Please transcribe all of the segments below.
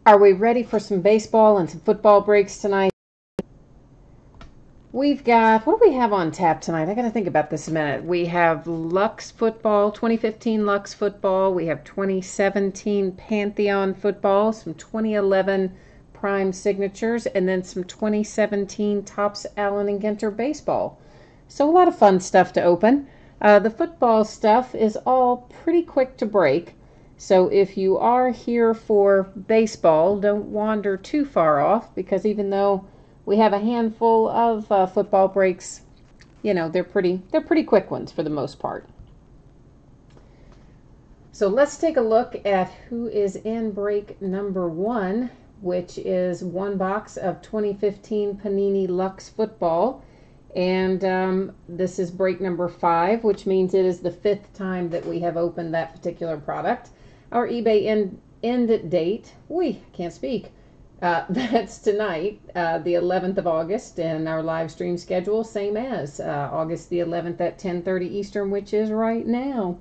Are we ready for some baseball and some football breaks tonight? We've got, what do we have on tap tonight? I got to think about this a minute. We have Lux football, 2015 Lux football. We have 2017 Pantheon football, some 2011 Prime signatures, and then some 2017 Topps Allen and Ginter baseball. So a lot of fun stuff to open. The football stuff is all pretty quick to break. So if you are here for baseball, don't wander too far off, because even though we have a handful of football breaks, you know, they're pretty quick ones for the most part. So let's take a look at who is in break number 1, which is one box of 2015 Panini Lux football. And this is break number 5, which means it is the 5th time that we have opened that particular product. Our eBay end date, can't speak. That's tonight, the 11th of August, and our live stream schedule, same as August the 11th at 10:30 Eastern, which is right now.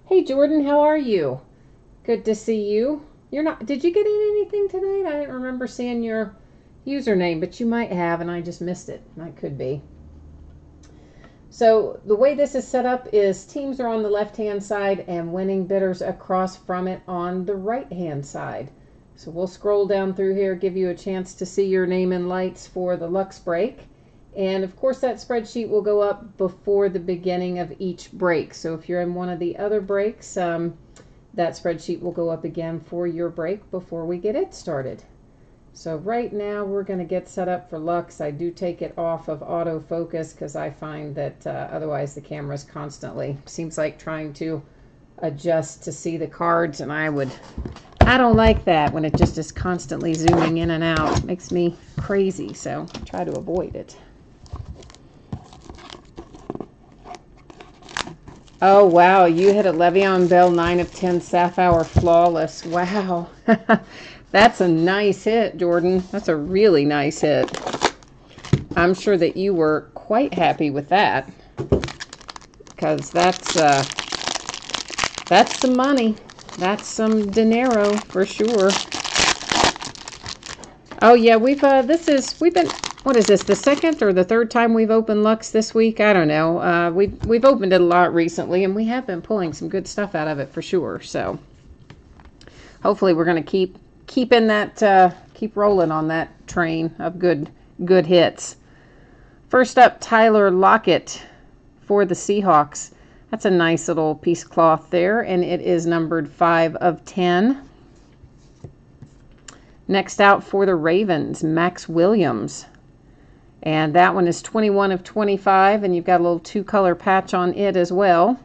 Hey, Jordan, how are you? Good to see you. Did you get in anything tonight? I didn't remember seeing your username, but you might have, and I just missed it. That could be. So the way this is set up is teams are on the left-hand side and winning bidders across from it on the right-hand side. So we'll scroll down through here, give you a chance to see your name in lights for the Lux break. And of course that spreadsheet will go up before the beginning of each break. So if you're in one of the other breaks, that spreadsheet will go up again for your break before we get it started. So right now we're going to get set up for Lux. I do take it off of autofocus because I find that otherwise the camera's constantly, seems like trying to adjust to see the cards, and I don't like that when it just is constantly zooming in and out. It makes me crazy, so I try to avoid it. Oh, wow, you hit a Le'Veon Bell 9 of 10 Sapphire Flawless. Wow. That's a nice hit, Jordan. That's a really nice hit. I'm sure that you were quite happy with that, because that's some money. That's some dinero for sure. Oh yeah, we've been, what is this, the second or the third time we've opened Lux this week? I don't know. We've opened it a lot recently, and we have been pulling some good stuff out of it for sure. So hopefully we're going to keep rolling on that train of good hits. First up, Tyler Lockett for the Seahawks. That's a nice little piece of cloth there, and it is numbered 5 of 10. Next out for the Ravens, Max Williams. And that one is 21 of 25, and you've got a little 2-color patch on it as well.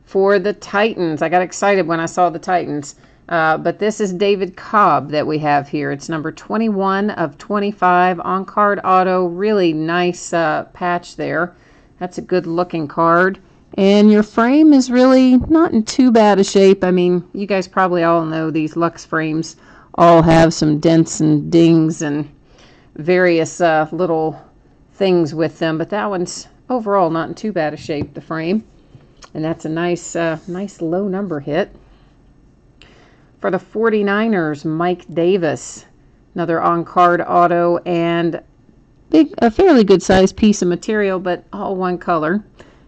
For the Titans, I got excited when I saw the Titans, but this is David Cobb that we have here. It's number 21 of 25, on-card auto, really nice patch there. That's a good looking card. And your frame is really not in too bad a shape. I mean, you guys probably all know these Lux frames all have some dents and dings and various little things with them, but that one's overall not in too bad a shape, the frame. And that's a nice low number hit. For the 49ers, Mike Davis, another on-card auto, and a fairly good sized piece of material, but all one color.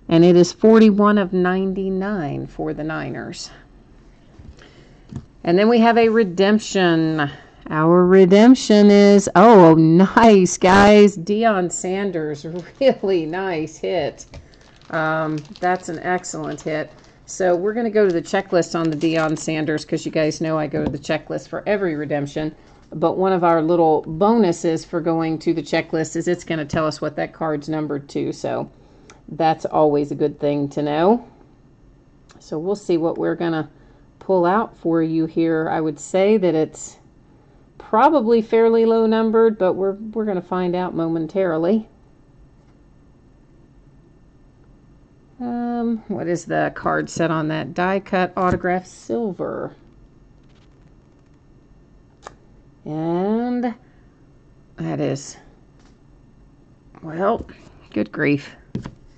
And it is 41 of 99 for the Niners. And then we have a redemption. Our redemption is, oh, nice, guys. Deion Sanders, really nice hit. That's an excellent hit. So we're going to go to the checklist on the Deion Sanders, because you guys know I go to the checklist for every redemption. But one of our little bonuses for going to the checklist is it's going to tell us what that card's numbered to. So that's always a good thing to know. So we'll see what we're going to pull out for you here. I would say that it's probably fairly low numbered, but we're going to find out momentarily. What is the card set on that? Die cut autograph silver. And that is, well, good grief.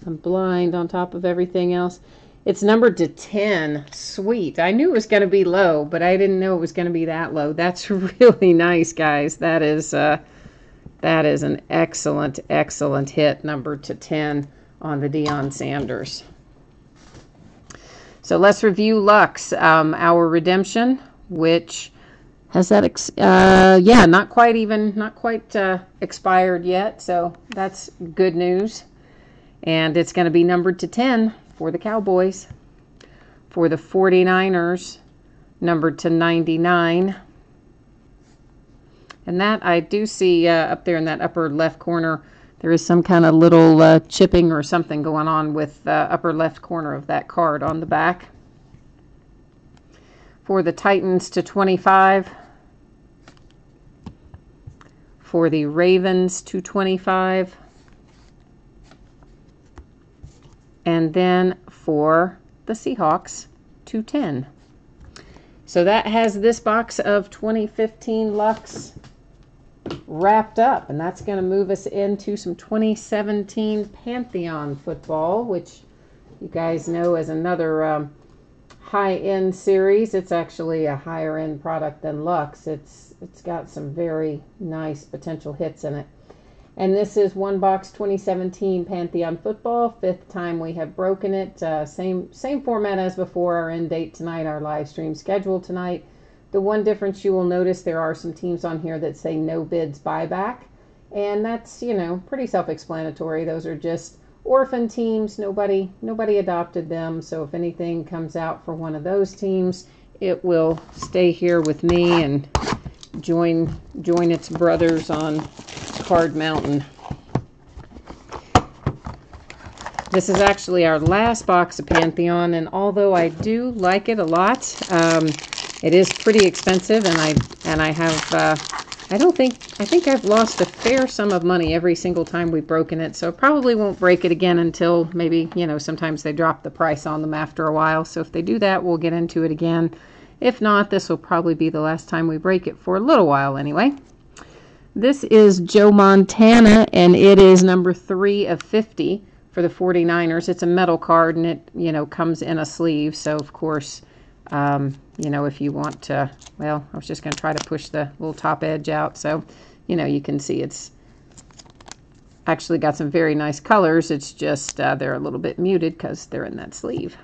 I'm blind on top of everything else. It's numbered to 10. Sweet. I knew it was going to be low, but I didn't know it was going to be that low. That's really nice, guys. That is an excellent, excellent hit, numbered to 10 on the Deion Sanders. So let's review Lux, our redemption, which has that, yeah, not quite expired yet. So that's good news. And it's going to be numbered to 10 for the Cowboys. For the 49ers, numbered to 99. And that I do see up there in that upper left corner, there is some kind of little chipping or something going on with the upper left corner of that card on the back. For the Titans to 25. For the Ravens to 25. And then for the Seahawks to 10. So that has this box of 2015 Lux wrapped up, and that's going to move us into some 2017 Pantheon football, which you guys know is another high-end series. It's actually a higher-end product than Lux. It's got some very nice potential hits in it. And this is one box 2017 Pantheon football. 5th time we have broken it. Same format as before. Our end date tonight, our live stream schedule tonight. The one difference you will notice, there are some teams on here that say no bids buyback. And that's, you know, pretty self-explanatory. Those are just orphan teams. Nobody adopted them. So if anything comes out for one of those teams, it will stay here with me and join its brothers on Card Mountain. This is actually our last box of Pantheon, and although I do like it a lot, it is pretty expensive, and I think I've lost a fair sum of money every single time we've broken it, so probably won't break it again until maybe, you know, sometimes they drop the price on them after a while. So if they do that, we'll get into it again. If not, this will probably be the last time we break it for a little while anyway. This is Joe Montana, and it is number 3 of 50 for the 49ers. It's a metal card, and it, you know, comes in a sleeve. So, of course, you know, if you want to, well, I was just going to try to push the little top edge out. So, you know, you can see it's actually got some very nice colors. It's just they're a little bit muted because they're in that sleeve.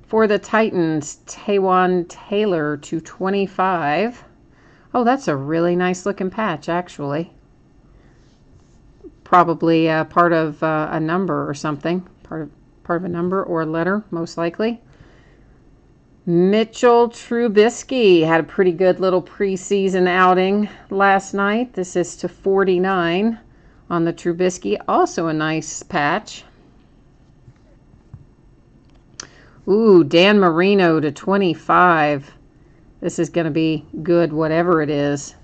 For the Titans, Taywan Taylor to 25. Oh, that's a really nice looking patch, actually. Probably part of a number or something. Part of a number or a letter, most likely. Mitchell Trubisky had a pretty good little preseason outing last night. This is to 49 on the Trubisky. Also a nice patch. Ooh, Dan Marino to 25. This is going to be good, whatever it is.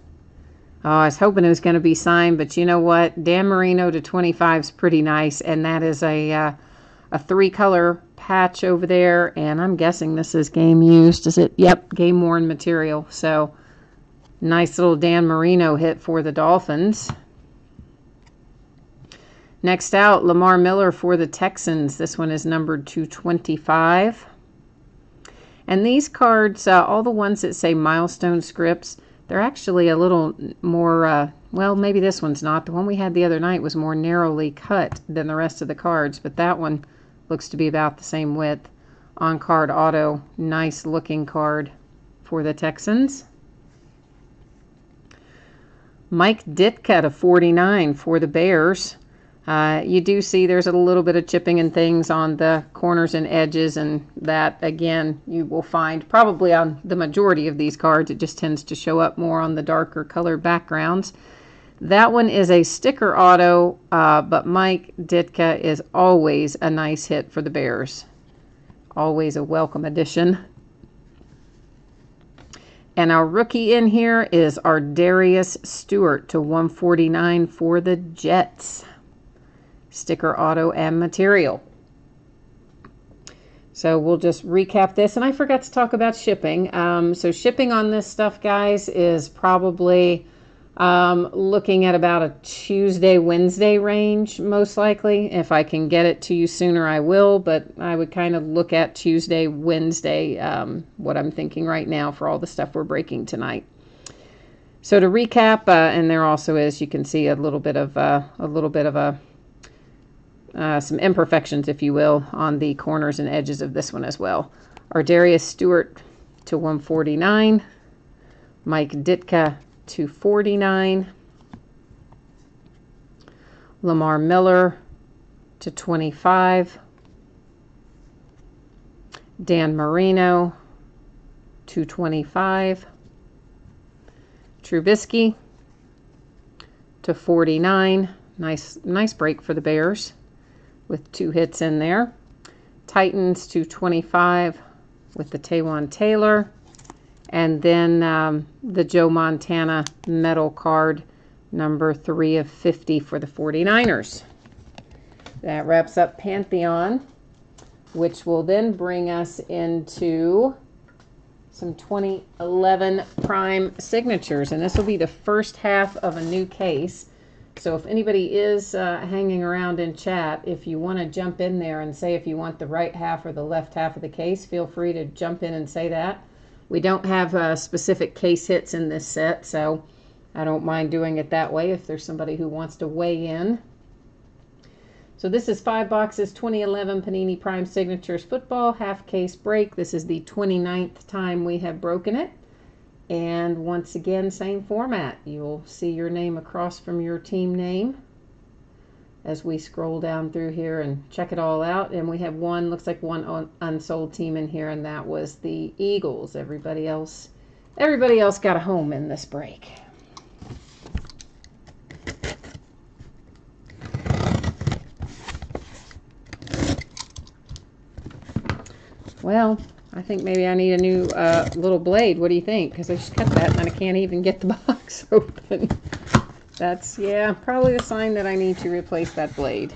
Oh, I was hoping it was going to be signed, but you know what? Dan Marino to 25 is pretty nice, and that is a 3-color patch over there, and I'm guessing this is game used. Is it? Yep, game worn material. So, nice little Dan Marino hit for the Dolphins. Next out, Lamar Miller for the Texans. This one is numbered to 25. And these cards, all the ones that say milestone scripts, they're actually a little more, well, maybe this one's not. The one we had the other night was more narrowly cut than the rest of the cards, but that one looks to be about the same width. On card auto, nice looking card for the Texans. Mike Ditka to 49 for the Bears. You do see there's a little bit of chipping and things on the corners and edges, and that, again, you will find probably on the majority of these cards. It just tends to show up more on the darker colored backgrounds. That one is a sticker auto, but Mike Ditka is always a nice hit for the Bears. Always a welcome addition. And our rookie in here is Ardarius Stewart to 149 for the Jets. Sticker auto and material. So we'll just recap this, and I forgot to talk about shipping. So shipping on this stuff, guys, is probably Looking at about a Tuesday, Wednesday range, most likely. If I can get it to you sooner, I will, but I would kind of look at Tuesday, Wednesday, what I'm thinking right now for all the stuff we're breaking tonight. So to recap, and there also is, you can see a little bit of some imperfections, if you will, on the corners and edges of this one as well. Ardarius Stewart to 149, Mike Ditka to 49, Lamar Miller to 25, Dan Marino to 25, Trubisky to 49. Nice break for the Bears with 2 hits in there. Titans to 25 with the Taywan Taylor. And then the Joe Montana metal card, number 3 of 50 for the 49ers. That wraps up Pantheon, which will then bring us into some 2011 Prime signatures. And this will be the first half of a new case. So if anybody is hanging around in chat, if you want to jump in there and say if you want the right half or the left half of the case, feel free to jump in and say that. We don't have specific case hits in this set, so I don't mind doing it that way if there's somebody who wants to weigh in. So this is 5 boxes, 2011 Panini Prime Signatures Football, half case break. This is the 29th time we have broken it. And once again, same format. You'll see your name across from your team name as we scroll down through here and check it all out. And we have looks like one unsold team in here, and that was the Eagles. Everybody else got a home in this break. Well, I think maybe I need a new little blade. What do you think? Because I just cut that and I can't even get the box open. That's, yeah, probably a sign that I need to replace that blade.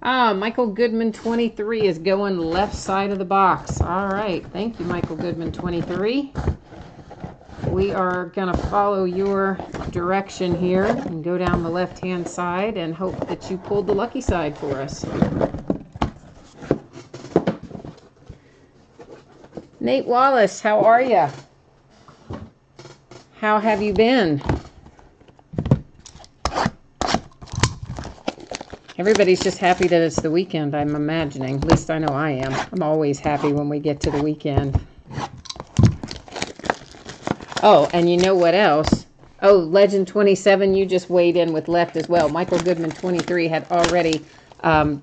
Michael Goodman 23 is going left side of the box. All right. Thank you, Michael Goodman 23. We are going to follow your direction here and go down the left-hand side and hope that you pulled the lucky side for us. Nate Wallace, how are you? How have you been? Everybody's just happy that it's the weekend, I'm imagining. At least I know I am. I'm always happy when we get to the weekend. Oh, and you know what else? Oh, Legend 27, you just weighed in with left as well. Michael Goodman 23 had already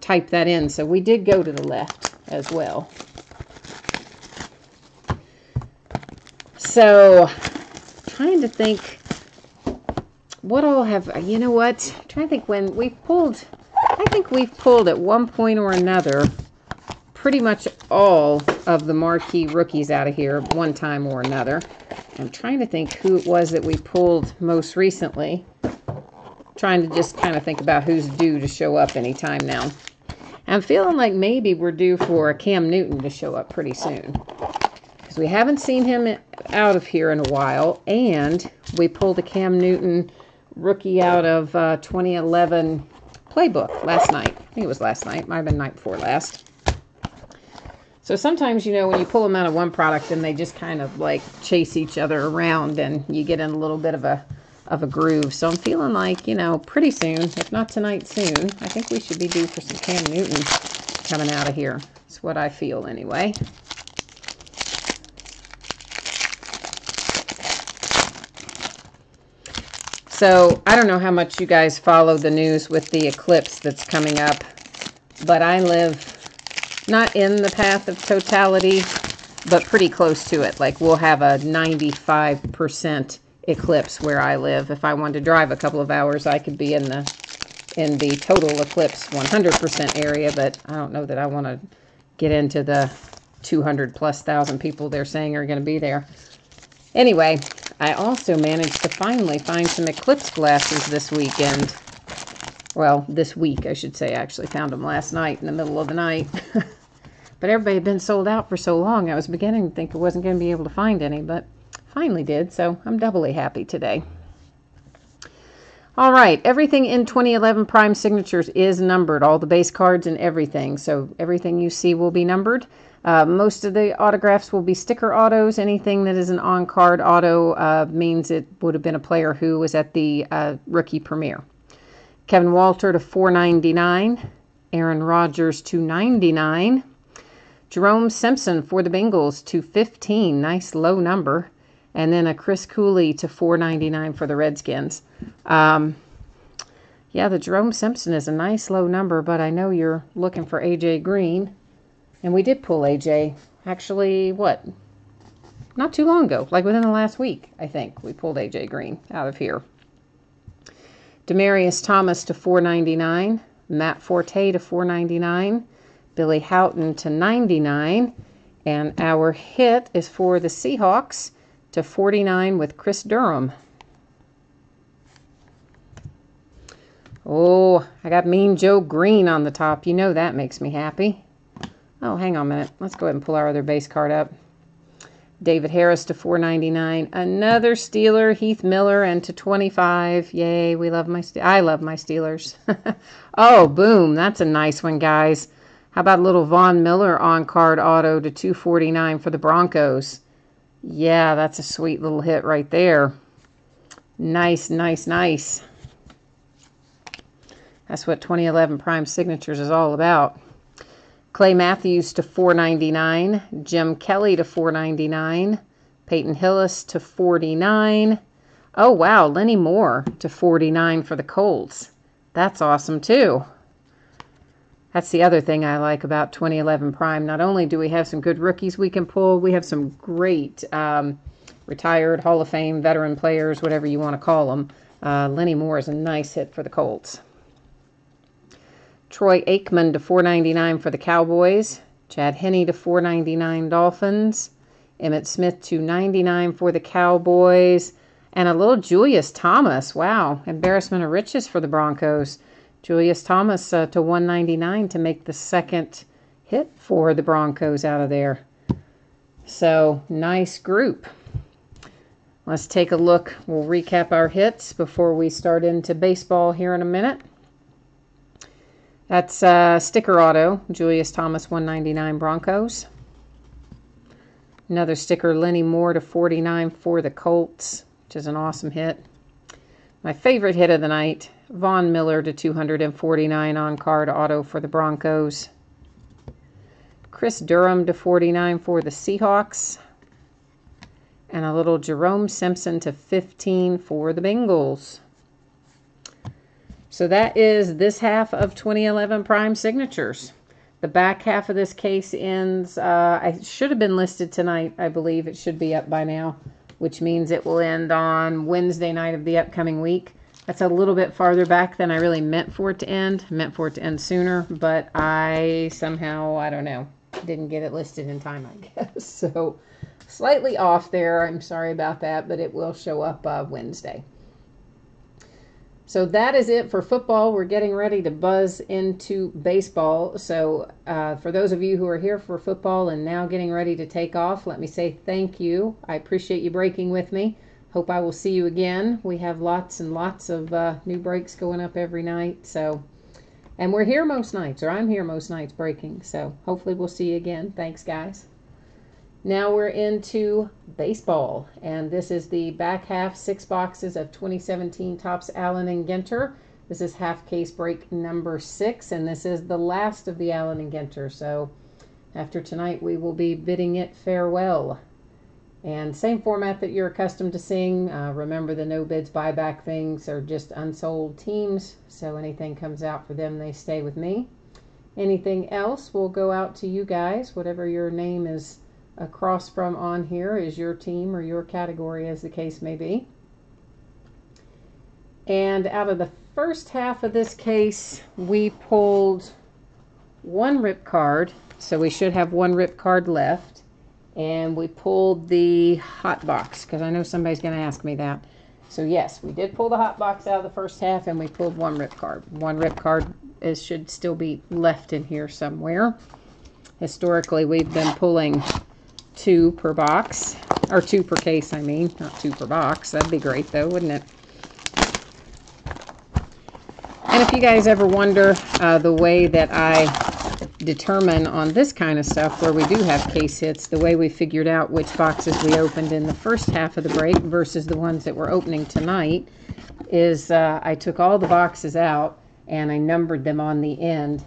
typed that in, so we did go to the left as well. So, trying to think, what all have, you know what? I'm trying to think when we've pulled, I think we've pulled at one point or another pretty much all of the marquee rookies out of here one time or another. I'm trying to think who it was that we pulled most recently. Trying to just kind of think about who's due to show up anytime now. I'm feeling like maybe we're due for a Cam Newton to show up pretty soon. Because we haven't seen him out of here in a while. And we pulled a Cam Newton rookie out of 2011 playbook last night. I think it was last night. Might have been night before last. So sometimes, you know, when you pull them out of one product and they just kind of like chase each other around and you get in a little bit of a groove. So I'm feeling like, you know, pretty soon, if not tonight, soon, I think we should be due for some Cam Newton coming out of here. That's what I feel anyway. So I don't know how much you guys follow the news with the eclipse that's coming up, but I live not in the path of totality, but pretty close to it. Like we'll have a 95% eclipse where I live. If I wanted to drive a couple of hours, I could be in the total eclipse 100% area, but I don't know that I want to get into the 200,000+ people they're saying are going to be there. Anyway, I also managed to finally find some eclipse glasses this weekend. Well, this week, I should say. I actually found them last night in the middle of the night. But everybody had been sold out for so long, I was beginning to think I wasn't going to be able to find any, but finally did, so I'm doubly happy today. All right, everything in 2011 Prime Signatures is numbered, all the base cards and everything. So everything you see will be numbered. Most of the autographs will be sticker autos. Anything that is an on-card auto means it would have been a player who was at the rookie premiere. Kevin Walter to $4.99. Aaron Rodgers to $99. Jerome Simpson for the Bengals to $15. Nice low number. And then a Chris Cooley to $4.99 for the Redskins. Yeah, the Jerome Simpson is a nice low number, but I know you're looking for A.J. Green. And we did pull A.J. actually, what? Not too long ago, like within the last week, I think. We pulled A.J. Green out of here. Demaryius Thomas to $4.99. Matt Forte to $4.99. Billy Houghton to $99. And our hit is for the Seahawks to $49 with Chris Durham. Oh, I got Mean Joe Green on the top. You know that makes me happy. Oh, hang on a minute. Let's go ahead and pull our other base card up. David Harris to $4.99. Another Steeler, Heath Miller, and to $25. Yay, we love I love my Steelers. Oh, boom. That's a nice one, guys. How about a little Von Miller on-card auto to $249 for the Broncos? Yeah, that's a sweet little hit right there. Nice, nice, nice. That's what 2011 Prime Signatures is all about. Clay Matthews to $4.99. Jim Kelly to $4.99. Peyton Hillis to $49. Oh, wow. Lenny Moore to $49 for the Colts. That's awesome, too. That's the other thing I like about 2011 Prime. Not only do we have some good rookies we can pull, we have some great retired Hall of Fame veteran players, whatever you want to call them. Lenny Moore is a nice hit for the Colts. Troy Aikman to $4.99 for the Cowboys. Chad Henne to $4.99 Dolphins. Emmett Smith to $99 for the Cowboys. And a little Julius Thomas. Wow, embarrassment of riches for the Broncos. Julius Thomas to $1.99 to make the second hit for the Broncos out of there. So, nice group. Let's take a look. We'll recap our hits before we start into baseball here in a minute. That's sticker auto, Julius Thomas, $1.99 Broncos. Another sticker, Lenny Moore to $49 for the Colts, which is an awesome hit. My favorite hit of the night, Von Miller to $249 on-card auto for the Broncos. Chris Durham to $49 for the Seahawks. And a little Jerome Simpson to $15 for the Bengals. So that is this half of 2011 Prime Signatures. The back half of this case ends, I should have been listed tonight, I believe. It should be up by now, which means it will end on Wednesday night of the upcoming week. That's a little bit farther back than I really meant for it to end. I meant for it to end sooner, but I somehow, I don't know, didn't get it listed in time, I guess. So slightly off there. I'm sorry about that, but it will show up Wednesday. So that is it for football. We're getting ready to buzz into baseball. So for those of you who are here for football and now getting ready to take off, let me say thank you. I appreciate you breaking with me. Hope I will see you again. We have lots and lots of new breaks going up every night. And we're here most nights, or I'm here most nights breaking. So hopefully we'll see you again. Thanks, guys. Now we're into baseball, and this is the back half, 6 boxes of 2017 Topps Allen and Ginter. This is half case break number 6, and this is the last of the Allen and Ginter. So after tonight, we will be bidding it farewell. And same format that you're accustomed to seeing. Remember, the no bids buyback things are just unsold teams, so anything comes out for them, they stay with me. Anything else will go out to you guys, whatever your name is across from on here is your team or your category, as the case may be. And out of the first half of this case, we pulled one rip card, so we should have one rip card left. And we pulled the hot box, because I know somebody's going to ask me that. So yes, we did pull the hot box out of the first half, and we pulled one rip card. One rip card should still be left in here somewhere. Historically, we've been pulling 2 per box, or 2 per case, I mean, not 2 per box. That'd be great though, wouldn't it? if you guys ever wonder the way that I determine on this kind of stuff where we do have case hits, the way we figured out which boxes we opened in the first half of the break versus the ones that we're opening tonight is I took all the boxes out and I numbered them on the end,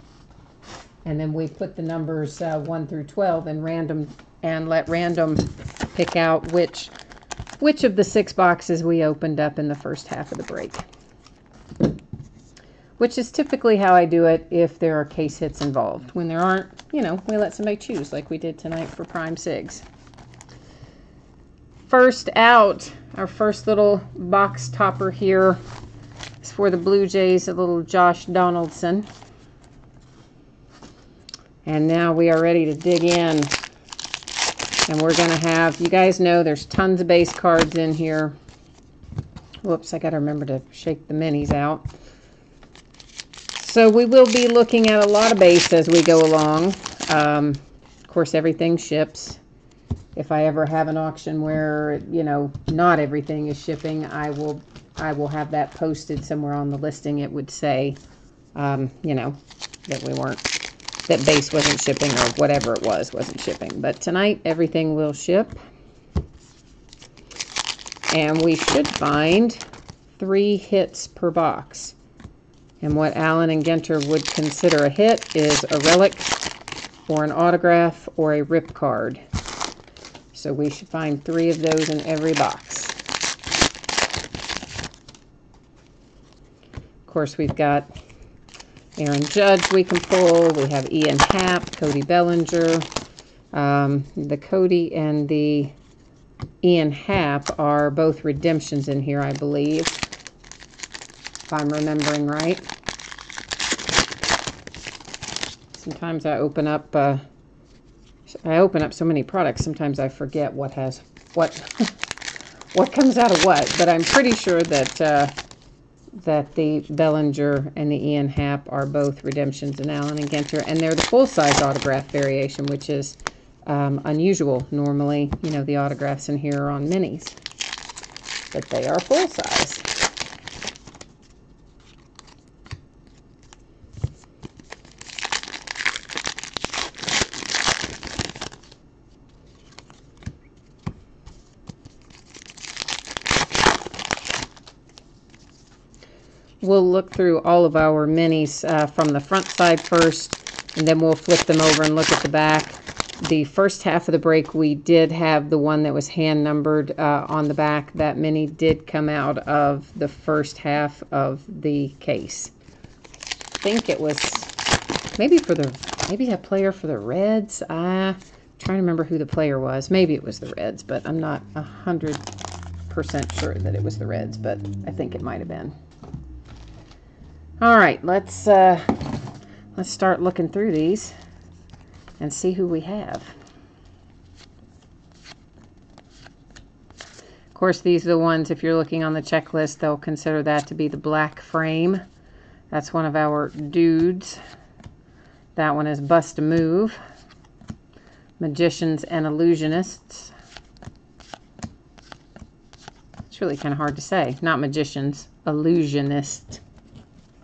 and then we put the numbers 1 through 12 in random and let random pick out which of the 6 boxes we opened up in the first half of the break. Which is typically how I do it if there are case hits involved. When there aren't, you know, we let somebody choose like we did tonight for Prime Sigs. First out, our first little box topper here is for the Blue Jays, a little Josh Donaldson. And now we are ready to dig in. And we're going to have, you guys know there's tons of base cards in here. Whoops, I got to remember to shake the minis out. So we will be looking at a lot of base as we go along. Of course, everything ships. If I ever have an auction where, you know, not everything is shipping, I will have that posted somewhere on the listing. It would say, you know, that base wasn't shipping or whatever it wasn't shipping. But tonight, everything will ship. And we should find 3 hits per box. And what Allen and Ginter would consider a hit is a relic or an autograph or a rip card. So we should find 3 of those in every box. Of course, we've got Aaron Judge we can pull. We have Ian Happ, Cody Bellinger. The Cody and the Ian Happ are both redemptions in here, I believe. If I'm remembering right. Sometimes I open up so many products, sometimes I forget what has what what comes out of what, but I'm pretty sure that that the Bellinger and the Ian Happ are both redemptions in Allen and Ginter, and they're the full-size autograph variation, which is unusual. Normally, you know, the autographs in here are on minis, but they are full-size. We'll look through all of our minis from the front side first, and then we'll flip them over and look at the back. The first half of the break, we did have the one that was hand numbered on the back. That mini did come out of the first half of the case. I think it was maybe a player for the Reds. I'm trying to remember who the player was. Maybe it was the Reds, but I'm not 100% sure that it was the Reds, but I think it might have been. All right, let's start looking through these and see who we have. Of course, these are the ones, if you're looking on the checklist, they'll consider that to be the black frame. That's one of our dudes. That one is Bust a Move. Magicians and Illusionists. It's really kind of hard to say. Not magicians, illusionists.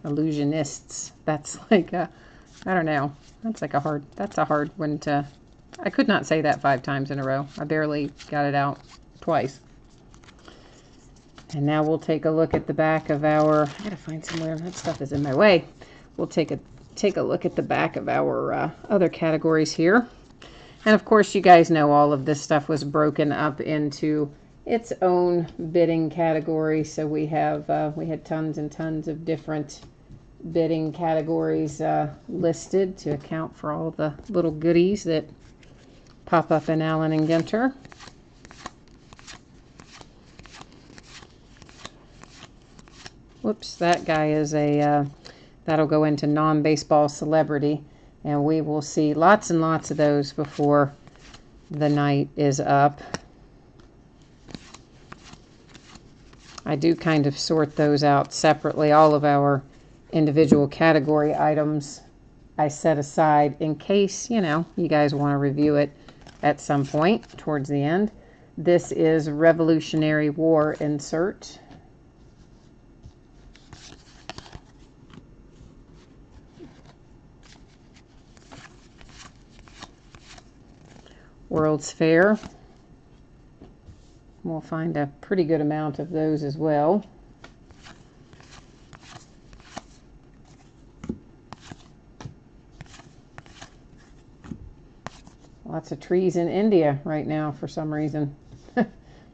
Illusionists. That's like a, I don't know. That's a hard one to, I could not say that 5 times in a row. I barely got it out twice. And now we'll take a look at the back of our, I gotta find somewhere, that stuff is in my way. We'll take a look at the back of our other categories here. And of course, you guys know all of this stuff was broken up into its own bidding category. So we had tons and tons of different bidding categories listed to account for all the little goodies that pop up in Allen and Ginter. Whoops, that guy is that'll go into non-baseball celebrity, and we will see lots and lots of those before the night is up. I do kind of sort those out separately. All of our individual category items I set aside in case, you know, you guys want to review it at some point towards the end. This is Revolutionary War insert. World's Fair. We'll find a pretty good amount of those as well. Lots of trees in India right now for some reason.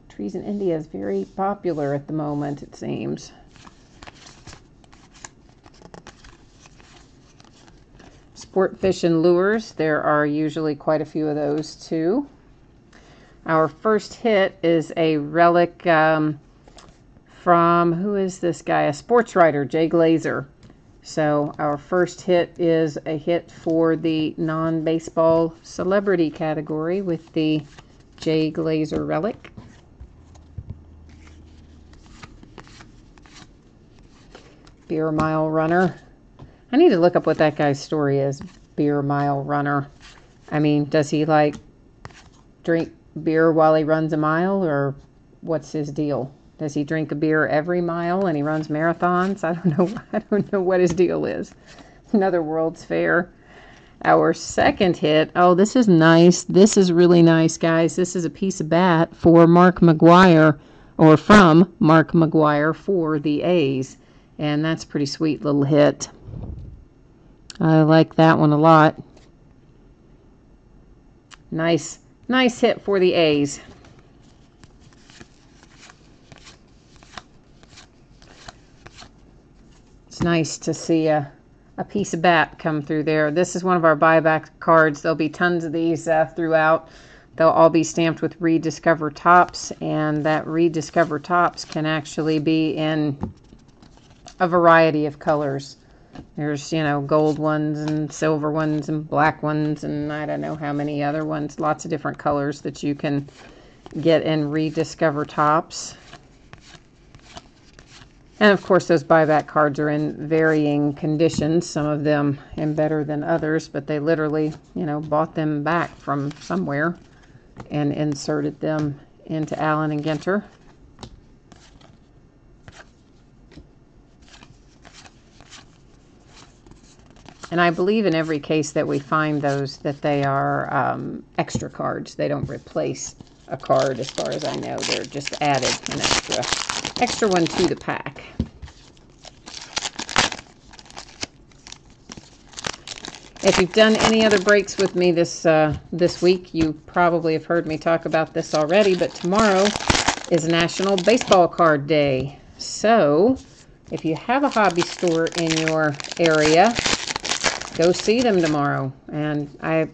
Trees in India is very popular at the moment, it seems. Sport fish and lures. There are usually quite a few of those too. Our first hit is a relic from, who is this guy? A sports writer, Jay Glazer. So our first hit is a hit for the non-baseball celebrity category with the Jay Glazer relic. Beer Mile Runner. I need to look up what that guy's story is. Beer Mile Runner. I mean, does he like drink beer while he runs a mile, or what's his deal? Does he drink a beer every mile and he runs marathons? I don't know. I don't know what his deal is. Another World's Fair. Our second hit. Oh, this is nice. This is really nice, guys. This is a piece of bat for Mark McGwire, or from Mark McGwire for the A's. And that's a pretty sweet little hit. I like that one a lot. Nice hit for the A's. It's nice to see a piece of bat come through there. This is one of our buyback cards. There'll be tons of these throughout. They'll all be stamped with Rediscover Topps, and that Rediscover Topps can actually be in a variety of colors. There's, you know, gold ones and silver ones and black ones and I don't know how many other ones. Lots of different colors that you can get in Rediscover Topps. And of course those buyback cards are in varying conditions. Some of them in better than others, but they literally, you know, bought them back from somewhere and inserted them into Allen and Ginter. And I believe in every case that we find those that they are extra cards. They don't replace a card as far as I know. They're just added an extra one to the pack. If you've done any other breaks with me this week, you probably have heard me talk about this already, but tomorrow is National Baseball Card Day. So if you have a hobby store in your area, go see them tomorrow. And I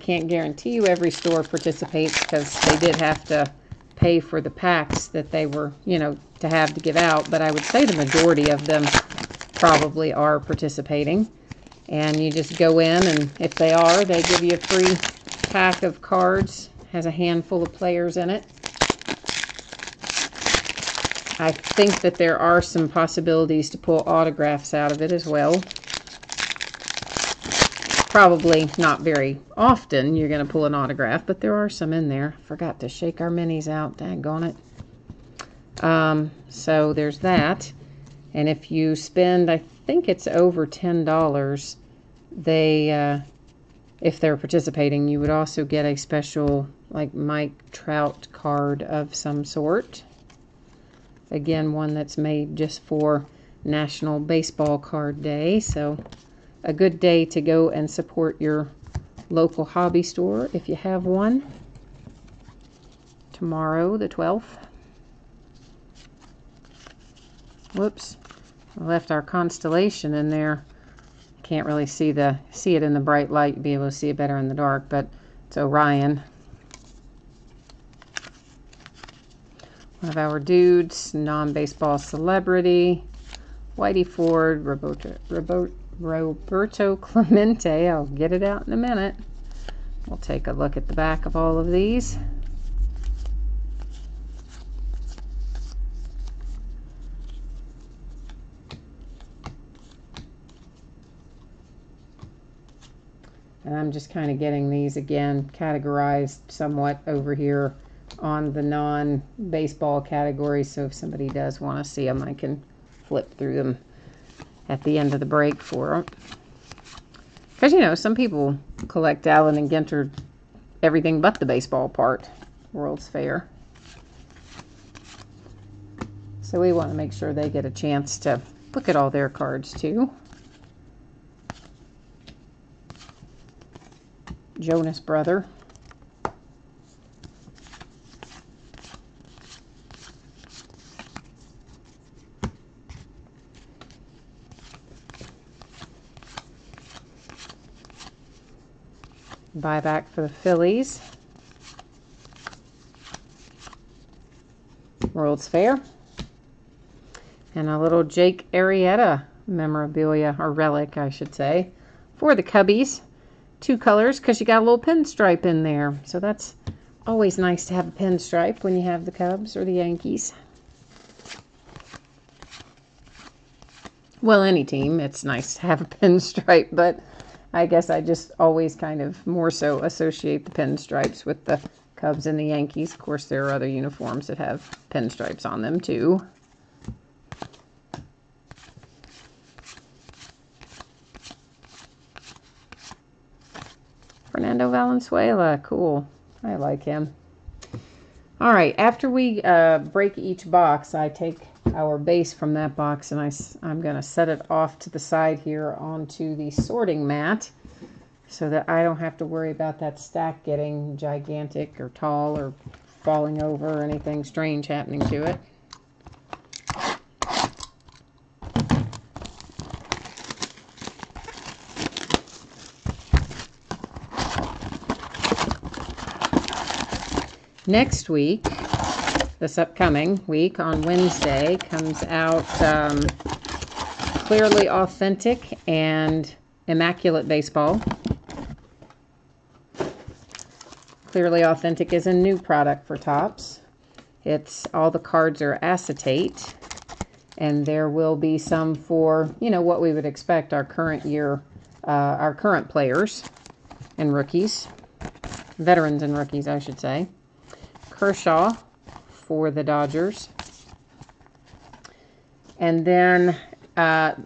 can't guarantee you every store participates because they did have to pay for the packs that they were, to have to give out. But I would say the majority of them probably are participating. And you just go in, and if they are, they give you a free pack of cards. Has a handful of players in it. I think that there are some possibilities to pull autographs out of it as well. Probably not very often you're going to pull an autograph, but there are some in there. Forgot to shake our minis out. Daggone it. So there's that. And if you spend, I think it's over $10, if they're participating, you would also get a special, like, Mike Trout card of some sort. Again, one that's made just for National Baseball Card Day. So a good day to go and support your local hobby store if you have one. Tomorrow, the 12th. Whoops. I left our constellation in there. Can't really see it in the bright light. You'll be able to see it better in the dark, but it's Orion. One of our dudes, non-baseball celebrity, Whitey Ford, Roberto Clemente. I'll get it out in a minute. We'll take a look at the back of all of these. And I'm just kind of getting these again categorized somewhat over here on the non-baseball category. So if somebody does want to see them, I can flip through them at the end of the break for them. Because, some people collect Allen and Ginter everything but the baseball part. World's Fair. So we want to make sure they get a chance to look at all their cards too. Jonas Brother. Buyback for the Phillies. World's Fair. And a little Jake Arrieta memorabilia, or relic, I should say, for the Cubbies. 2 colors, because you got a little pinstripe in there. So that's always nice to have a pinstripe when you have the Cubs or the Yankees. Well, any team, it's nice to have a pinstripe, but I guess I just always kind of more so associate the pinstripes with the Cubs and the Yankees. Of course, there are other uniforms that have pinstripes on them too. Fernando Valenzuela, cool. I like him. All right, after we break each box, I take our base from that box and I'm going to set it off to the side here onto the sorting mat so that I don't have to worry about that stack getting gigantic or tall or falling over or anything strange happening to it. Next week, this upcoming week on Wednesday, comes out Clearly Authentic and Immaculate Baseball. Clearly Authentic is a new product for Topps. It's all the cards are acetate, and there will be some for, you know, what we would expect our current year, our current players and rookies, veterans and rookies, I should say. Kershaw for the Dodgers. And then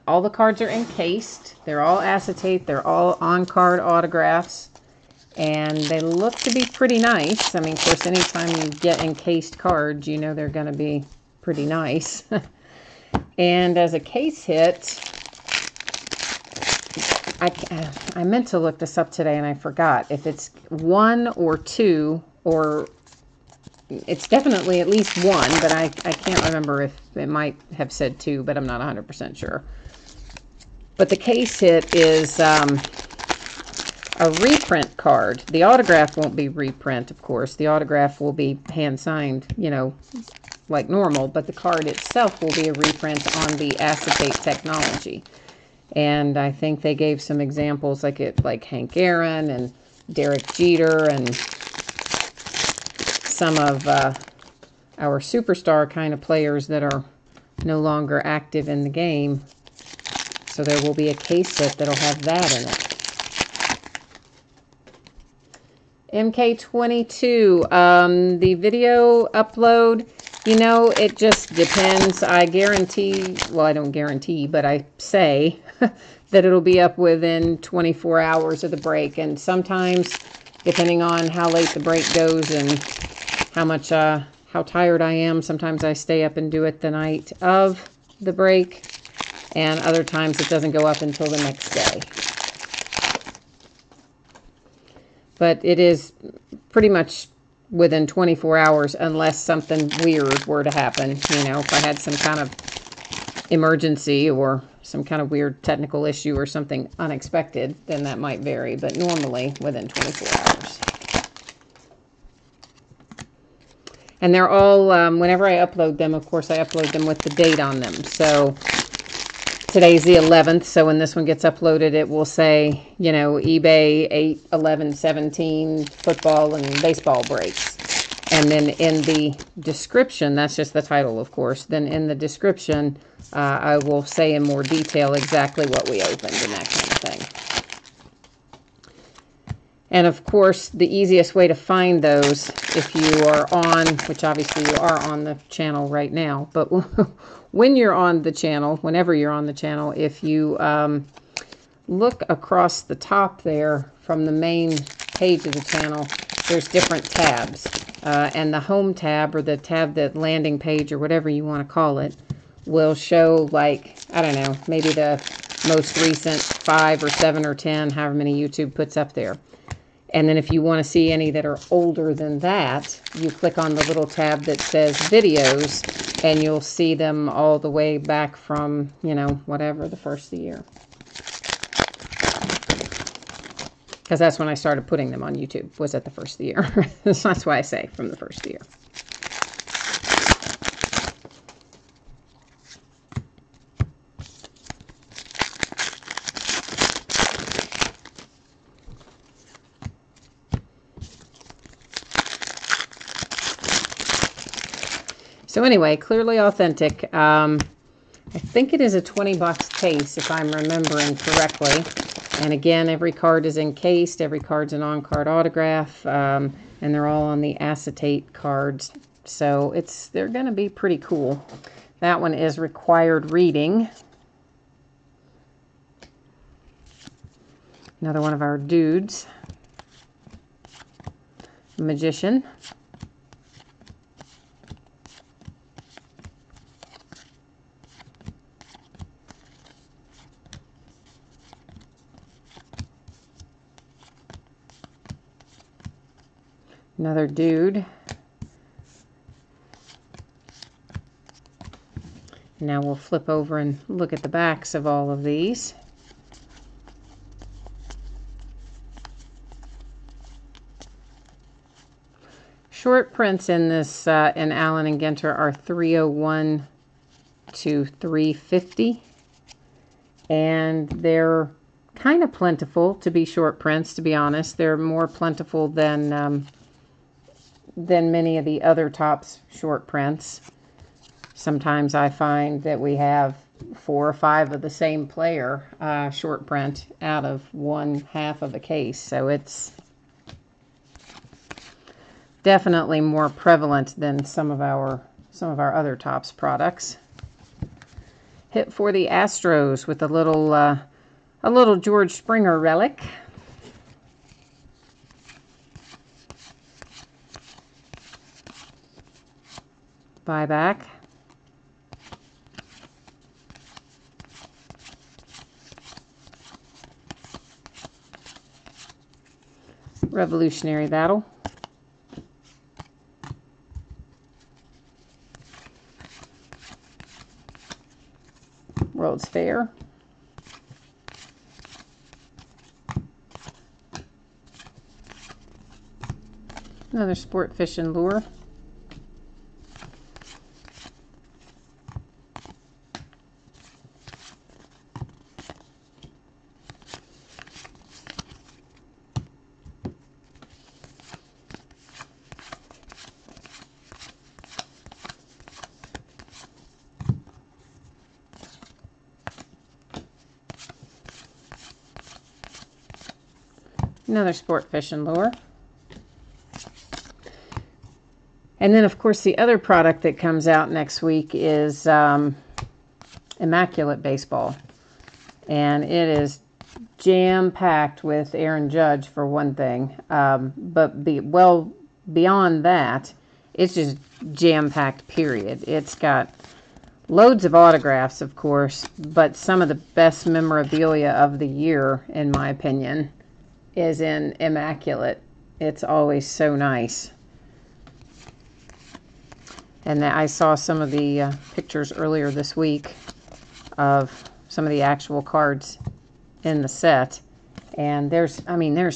all the cards are encased. They're all acetate. They're all on-card autographs. And they look to be pretty nice. I mean, of course, anytime you get encased cards, you know they're going to be pretty nice. And as a case hit, I meant to look this up today and I forgot. If it's 1 or 2 or... It's definitely at least 1, but I can't remember if it might have said 2, but I'm not 100% sure. But the case hit is a reprint card. The autograph won't be reprint, of course. The autograph will be hand-signed, you know, like normal, but the card itself will be a reprint on the acetate technology. And I think they gave some examples like Hank Aaron and Derek Jeter and some of our superstar kind of players that are no longer active in the game. So there will be a case set that'll have that in it. MK22, the video upload, you know, it just depends. I guarantee, well, I don't guarantee, but I say that it'll be up within 24 hours of the break. And sometimes, depending on how late the break goes and how tired I am, sometimes I stay up and do it the night of the break, and other times it doesn't go up until the next day. But it is pretty much within 24 hours unless something weird were to happen. You know, if I had some kind of emergency or some kind of weird technical issue or something unexpected, then that might vary, but normally within 24 hours. And they're all, whenever I upload them, of course, I upload them with the date on them. So today's the 11th, so when this one gets uploaded, it will say, you know, eBay 8/11/17 football and baseball breaks. And then in the description, that's just the title, of course. Then in the description, I will say in more detail exactly what we opened and that kind of thing. And of course, the easiest way to find those, if you are on, which obviously you are on the channel right now, but when you're on the channel, whenever you're on the channel, if you look across the top there from the main page of the channel, there's different tabs. And the home tab, or the tab, that landing page, or whatever you want to call it, will show, like, I don't know, maybe the most recent 5 or 7 or 10, however many YouTube puts up there. And then if you want to see any that are older than that, you click on the little tab that says videos, and you'll see them all the way back from, you know, whatever, the first of the year. Because that's when I started putting them on YouTube, was at the first of the year. So that's why I say from the first of the year. So anyway, Clearly Authentic. I think it is a 20-box case, if I'm remembering correctly. And again, every card is encased. Every card's an on-card autograph. And they're all on the acetate cards. So they're going to be pretty cool. That one is required reading. Another one of our dudes. Magician. Another dude. Now we'll flip over and look at the backs of all of these. Short prints in this in Allen & Ginter are 301 to 350, and they're kind of plentiful to be short prints, to be honest. They're more plentiful than many of the other Topps short prints. Sometimes I find that we have 4 or 5 of the same player short print out of one half of a case. So it's definitely more prevalent than some of our other Topps products. Hit for the Astros with a little George Springer relic. Buyback. Revolutionary Battle. World's Fair. Another Sport Fish and Lure. Another Sport Fish and Lure. And then, of course, the other product that comes out next week is Immaculate Baseball. And it is jam-packed with Aaron Judge, for one thing. But beyond that, it's just jam-packed, period. It's got loads of autographs, of course, but some of the best memorabilia of the year, in my opinion, is in Immaculate. It's always so nice. And I saw some of the pictures earlier this week of some of the actual cards in the set. And there's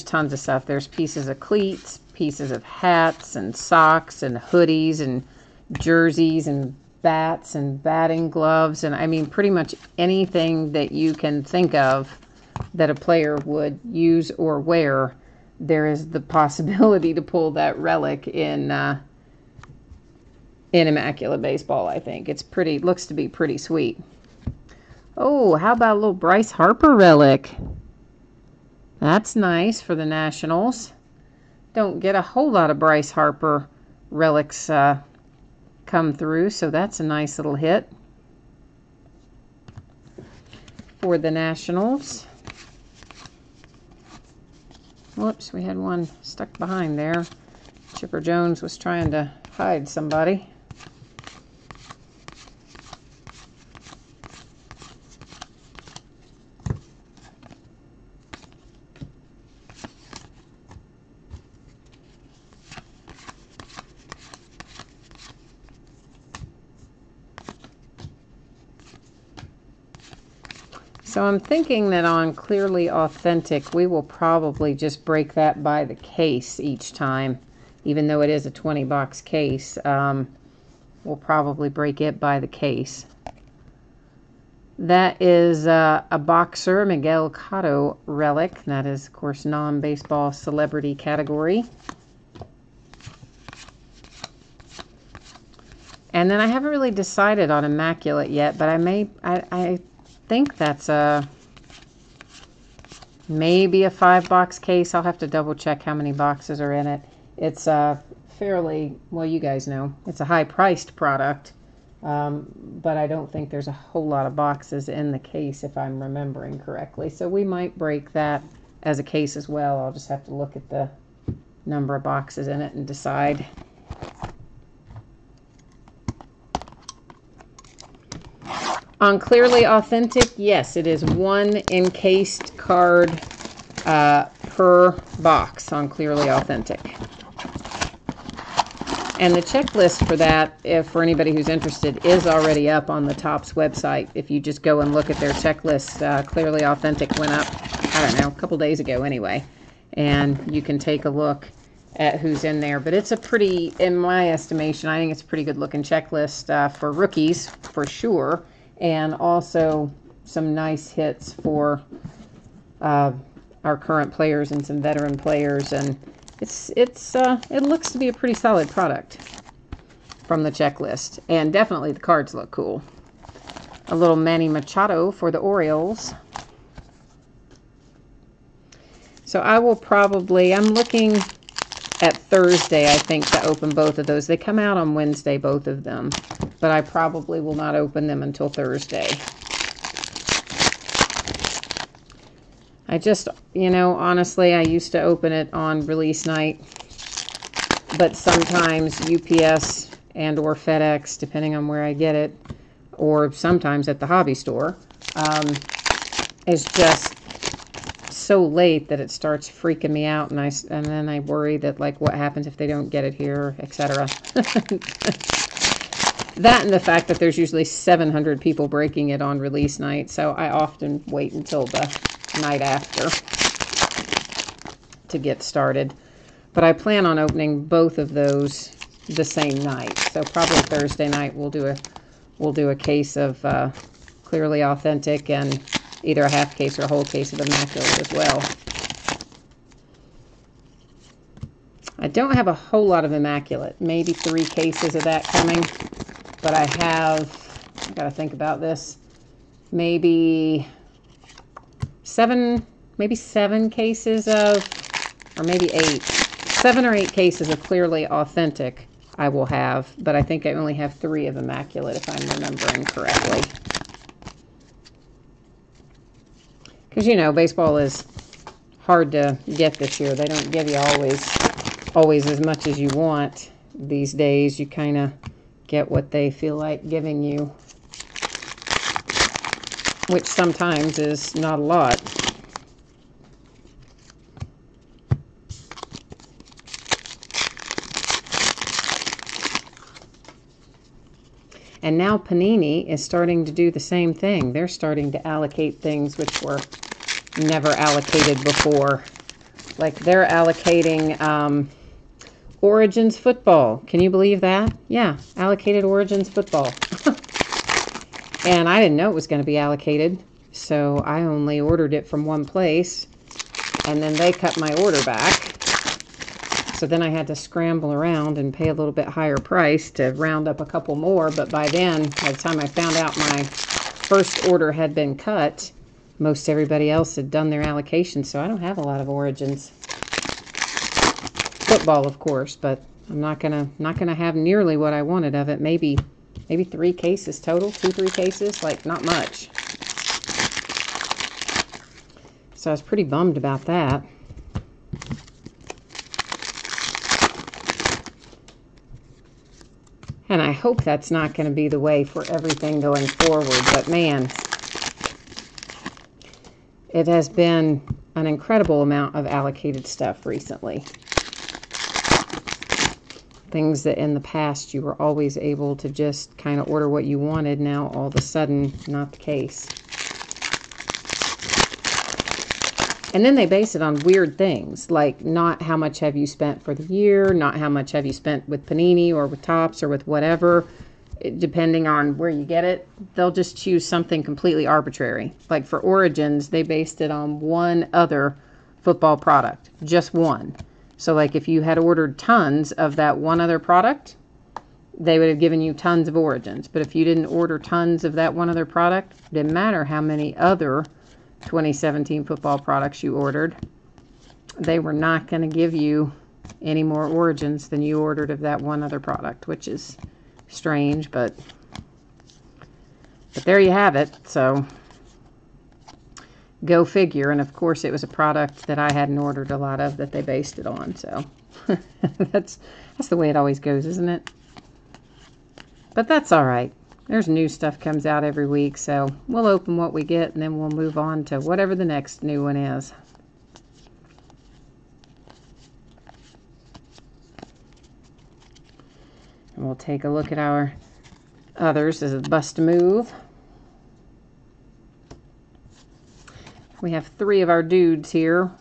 tons of stuff. There's pieces of cleats, pieces of hats and socks and hoodies and jerseys and bats and batting gloves. And I mean, pretty much anything that you can think of that a player would use or wear, there is the possibility to pull that relic in Immaculate Baseball, I think. Looks to be pretty sweet. Oh, how about a little Bryce Harper relic? That's nice for the Nationals. Don't get a whole lot of Bryce Harper relics come through, so that's a nice little hit for the Nationals. Whoops, we had one stuck behind there. Chipper Jones was trying to hide somebody. So I'm thinking that on Clearly Authentic, we will probably just break that by the case each time. Even though it is a 20-box case, we'll probably break it by the case. That is a boxer, Miguel Cotto relic. That is, of course, non-baseball celebrity category. And then I haven't really decided on Immaculate yet, but I think that's maybe a 5-box case. I'll have to double check how many boxes are in it. It's fairly, well, you guys know, it's a high-priced product, but I don't think there's a whole lot of boxes in the case if I'm remembering correctly. So we might break that as a case as well. I'll just have to look at the number of boxes in it and decide. On Clearly Authentic, yes, it is one encased card per box on Clearly Authentic. And the checklist for that, if for anybody who's interested, is already up on the Topps website. If you just go and look at their checklist, Clearly Authentic went up, I don't know, a couple days ago anyway. And you can take a look at who's in there. But it's a pretty, in my estimation, I think it's a pretty good looking checklist for rookies, for sure. And also some nice hits for our current players and some veteran players, and it looks to be a pretty solid product from the checklist, and definitely the cards look cool. A little Manny Machado for the Orioles. So I will probably, I'm looking at Thursday, I think, to open both of those. They come out on Wednesday, both of them, but I probably will not open them until Thursday. I just, you know, honestly, I used to open it on release night, but sometimes UPS and or FedEx, depending on where I get it, or sometimes at the hobby store, is just so late that it starts freaking me out, and then I worry that, like, what happens if they don't get it here, etc. That and the fact that there's usually 700 people breaking it on release night, so I often wait until the night after to get started. But I plan on opening both of those the same night, so probably Thursday night we'll do a case of Clearly Authentic, and either a half case or a whole case of Immaculate as well. I don't have a whole lot of Immaculate, maybe 3 cases of that coming, but I gotta think about this, maybe 7 cases of, or maybe 8, 7 or 8 cases of Clearly Authentic I will have, but I think I only have 3 of Immaculate if I'm remembering correctly. Because, you know, baseball is hard to get this year. They don't give you always as much as you want these days. You kind of get what they feel like giving you, which sometimes is not a lot. And now Panini is starting to do the same thing. They're starting to allocate things which were never allocated before. Like they're allocating Origins football. Can you believe that? Yeah, allocated Origins football. And I didn't know it was going to be allocated, so I only ordered it from one place, and then they cut my order back. So then I had to scramble around and pay a little bit higher price to round up a couple more, but by then, by the time I found out my first order had been cut, most everybody else had done their allocation, so I don't have a lot of Origins. Football, of course, but I'm not gonna have nearly what I wanted of it. Maybe 3 cases total, 2-3 cases, like not much. So I was pretty bummed about that. And I hope that's not going to be the way for everything going forward. But man, it has been an incredible amount of allocated stuff recently. Things that in the past you were always able to just kind of order what you wanted, now all of a sudden not the case. And then they base it on weird things, like not how much have you spent for the year, not how much have you spent with Panini or with Topps or with whatever. Depending on where you get it, they'll just choose something completely arbitrary. Like for Origins, they based it on one other football product, just one. So like if you had ordered tons of that one other product, they would have given you tons of Origins. But if you didn't order tons of that one other product, it didn't matter how many other 2017 football products you ordered, they were not going to give you any more Origins than you ordered of that one other product, which is strange, but there you have it. So go figure. And of course it was a product that I hadn't ordered a lot of that they based it on, so that's the way it always goes, isn't it? But that's all right. There's new stuff comes out every week, so we'll open what we get and then we'll move on to whatever the next new one is. And we'll take a look at our others as a bust move. We have 3 of our dudes here.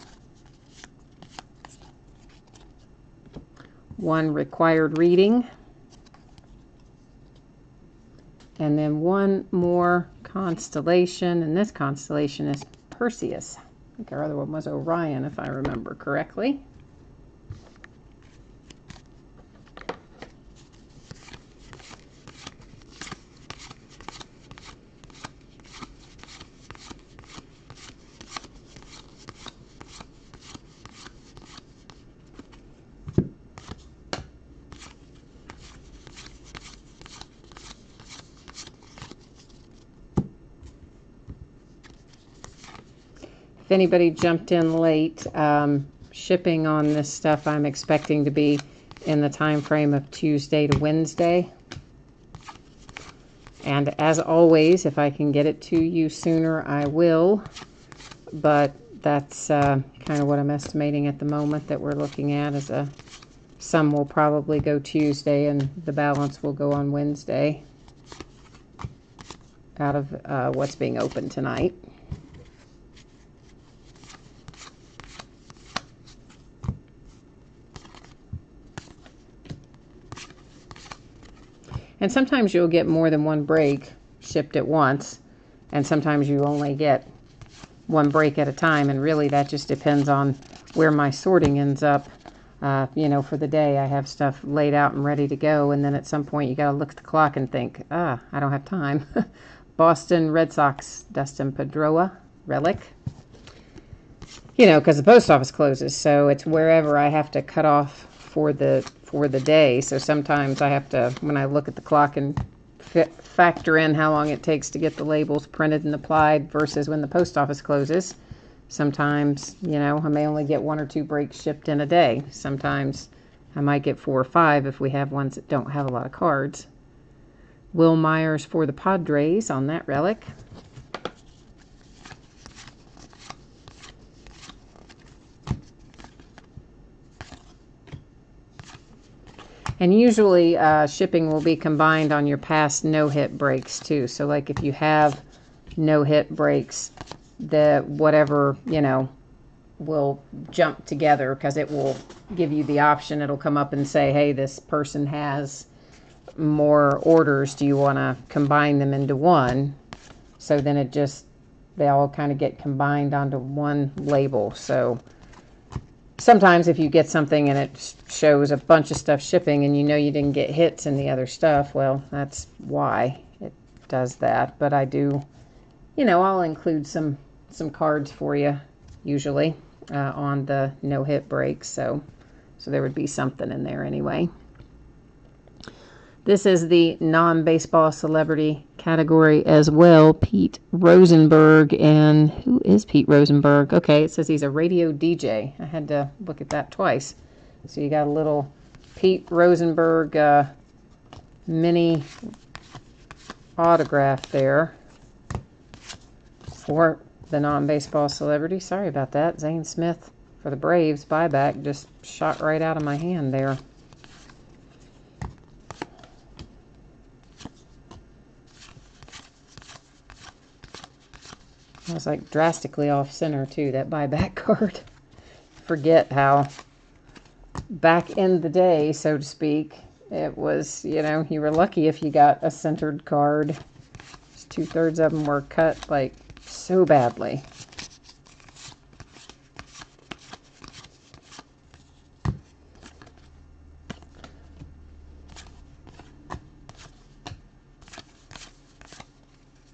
1 required reading. And then 1 more constellation, and this constellation is Perseus. I think our other one was Orion, if I remember correctly. If anybody jumped in late, shipping on this stuff I'm expecting to be in the time frame of Tuesday to Wednesday. And as always, if I can get it to you sooner, I will. But that's kind of what I'm estimating at the moment that we're looking at. Is some will probably go Tuesday and the balance will go on Wednesday out of what's being opened tonight. And sometimes you'll get more than 1 break shipped at once, and sometimes you only get 1 break at a time, and really that just depends on where my sorting ends up. You know, for the day I have stuff laid out and ready to go, and then at some point you got to look at the clock and think, I don't have time. Boston Red Sox, Dustin Pedroia, relic. You know, because the post office closes, so it's wherever I have to cut off for the day. So sometimes I have to, when I look at the clock and factor in how long it takes to get the labels printed and applied versus when the post office closes. Sometimes, you know, I may only get 1 or 2 breaks shipped in a day. Sometimes I might get 4 or 5 if we have ones that don't have a lot of cards. Will Myers for the Padres on that relic. And usually shipping will be combined on your past no-hit breaks too. So like if you have no-hit breaks, the whatever, you know, will jump together because it will give you the option. It'll come up and say, hey, this person has more orders. Do you want to combine them into one? So then it just, they all kind of get combined onto one label. So sometimes if you get something and it shows a bunch of stuff shipping and you know you didn't get hits in the other stuff, well, that's why it does that. But I do, you know, I'll include some cards for you usually on the no-hit breaks. So there would be something in there anyway. This is the non-baseball celebrity category as well. Pete Rosenberg. And who is Pete Rosenberg? Okay, it says he's a radio DJ. I had to look at that twice. So you got a little Pete Rosenberg mini autograph there for the non-baseball celebrity. Sorry about that. Zane Smith for the Braves buyback just shot right out of my hand there. I was like drastically off center too, that buyback card. Forget how back in the day, so to speak, it was, you know, you were lucky if you got a centered card. 2/3 of them were cut like so badly.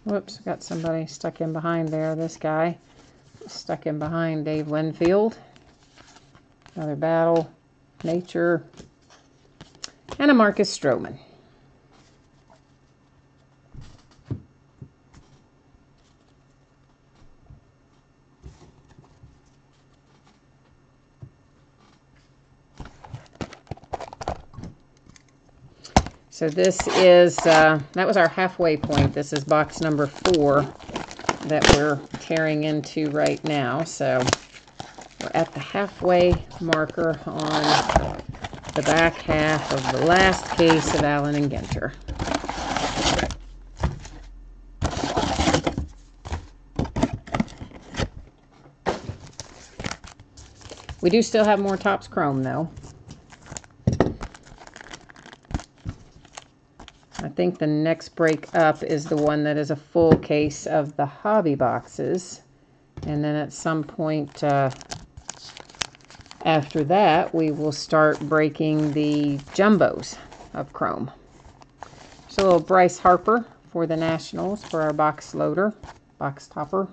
Whoops, got somebody stuck in behind there. This guy stuck in behind Dave Winfield. Another Battle, Nature, and a Marcus Stroman. So this is, that was our halfway point. This is box number 4 that we're tearing into right now. So we're at the halfway marker on the back half of the last case of Allen and Ginter. We do still have more Topps Chrome though. I think the next break up is the one that is a full case of the hobby boxes. And then at some point after that, we will start breaking the jumbos of Chrome. So a little Bryce Harper for the Nationals for our box loader, box topper.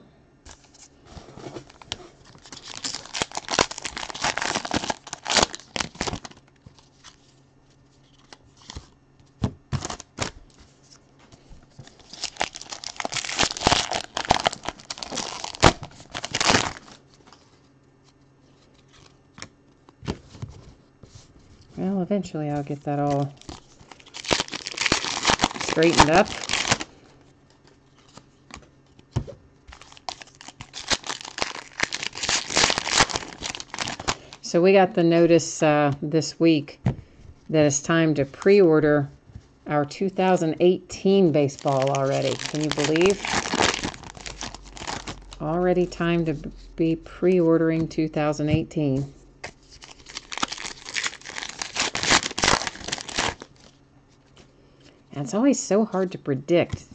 Well, eventually I'll get that all straightened up. So we got the notice this week that it's time to pre-order our 2018 baseball already. Can you believe? Already time to be pre-ordering 2018. And it's always so hard to predict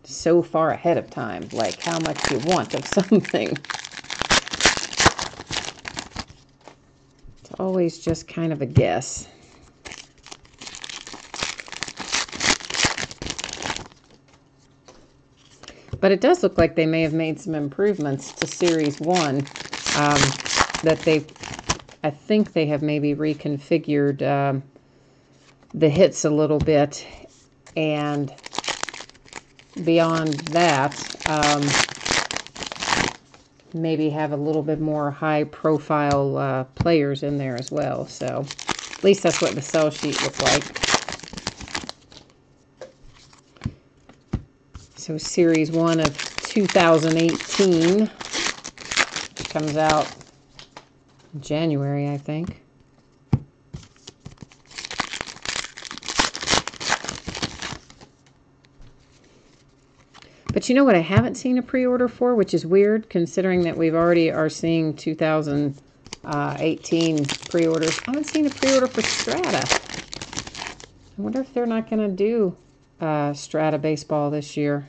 so far ahead of time, like how much you want of something. It's always just kind of a guess. But it does look like they may have made some improvements to Series 1 that I think they have maybe reconfigured the hits a little bit. And beyond that, maybe have a little bit more high-profile players in there as well. So at least that's what the sell sheet looked like. So Series 1 of 2018 comes out in January, I think. But you know what I haven't seen a pre-order for, which is weird, considering that we've already are seeing 2018 pre-orders. I haven't seen a pre-order for Strata. I wonder if they're not going to do Strata baseball this year.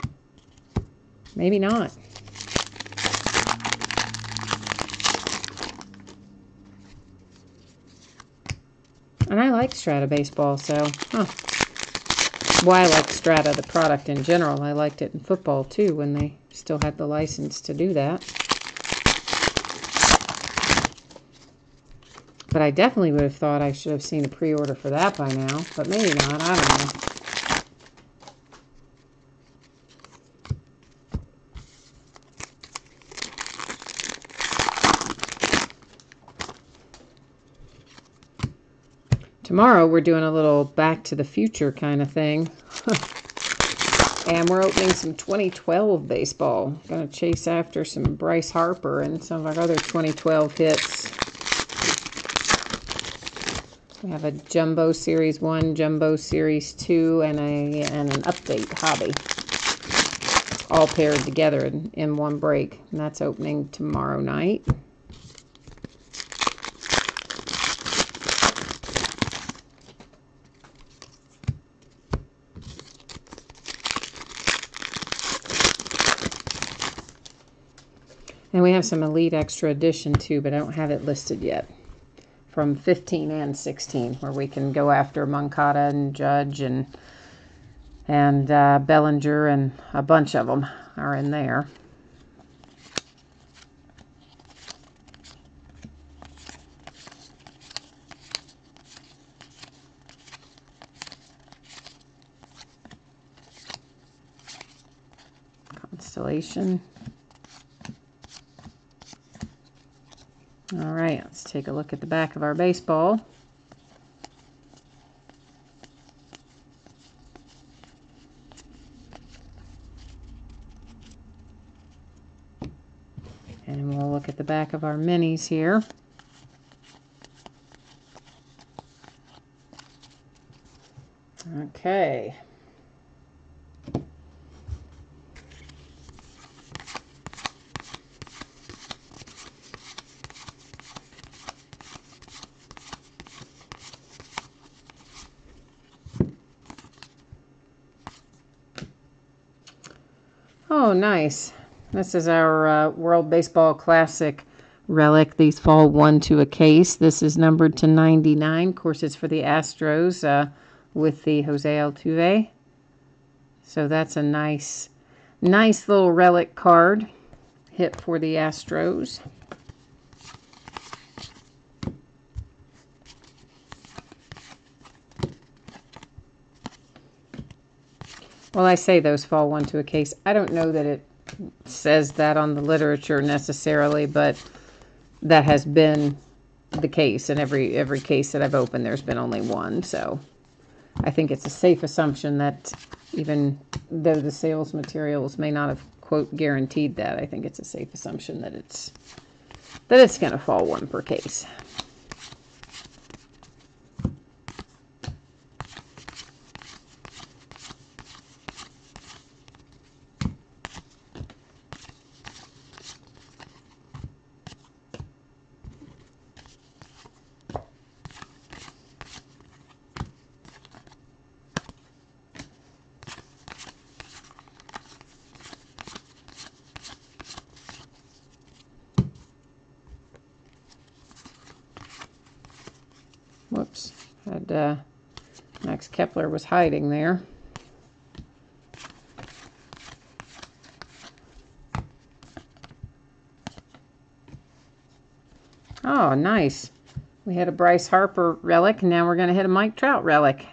Maybe not. And I like Strata baseball, so, well, I like Strata, the product in general. I liked it in football, too, when they still had the license to do that. But I definitely would have thought I should have seen a pre-order for that by now. But maybe not. I don't know. Tomorrow we're doing a little Back to the Future kind of thing. And we're opening some 2012 baseball. Going to chase after some Bryce Harper and some of our other 2012 hits. We have a Jumbo Series 1, Jumbo Series 2, and an update hobby. All paired together in one break. And that's opening tomorrow night. And we have some Elite Extra Edition too, but I don't have it listed yet. From 15 and 16, where we can go after Moncada and Judge and Bellinger, and a bunch of them are in there. Constellation. All right, let's take a look at the back of our baseball. And we'll look at the back of our minis here. Okay. Oh, nice. This is our World Baseball Classic relic. These fall 1 to a case. This is numbered to 99. Of course, it's for the Astros with the Jose Altuve. So that's a nice little relic card hit for the Astros. Well, I say those fall 1 to a case. I don't know that it says that on the literature necessarily, but that has been the case. In every case that I've opened, there's been only one. So I think it's a safe assumption that even though the sales materials may not have, quote, guaranteed that, I think it's a safe assumption that it's going to fall 1 per case. Whoops, Max Kepler was hiding there. Oh, nice. We had a Bryce Harper relic, and now we're going to hit a Mike Trout relic.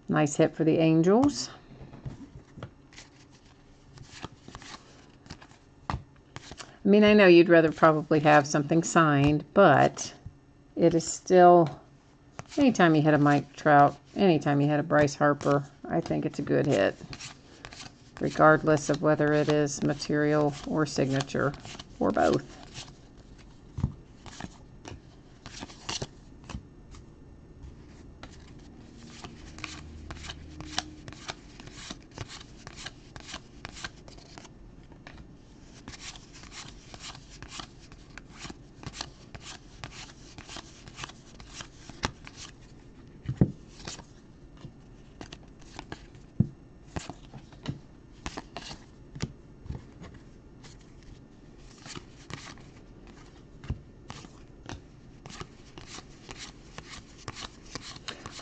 Nice hit for the Angels. I mean, I know you'd rather probably have something signed, but it is still, anytime you hit a Mike Trout, anytime you hit a Bryce Harper, I think it's a good hit, regardless of whether it is material or signature or both.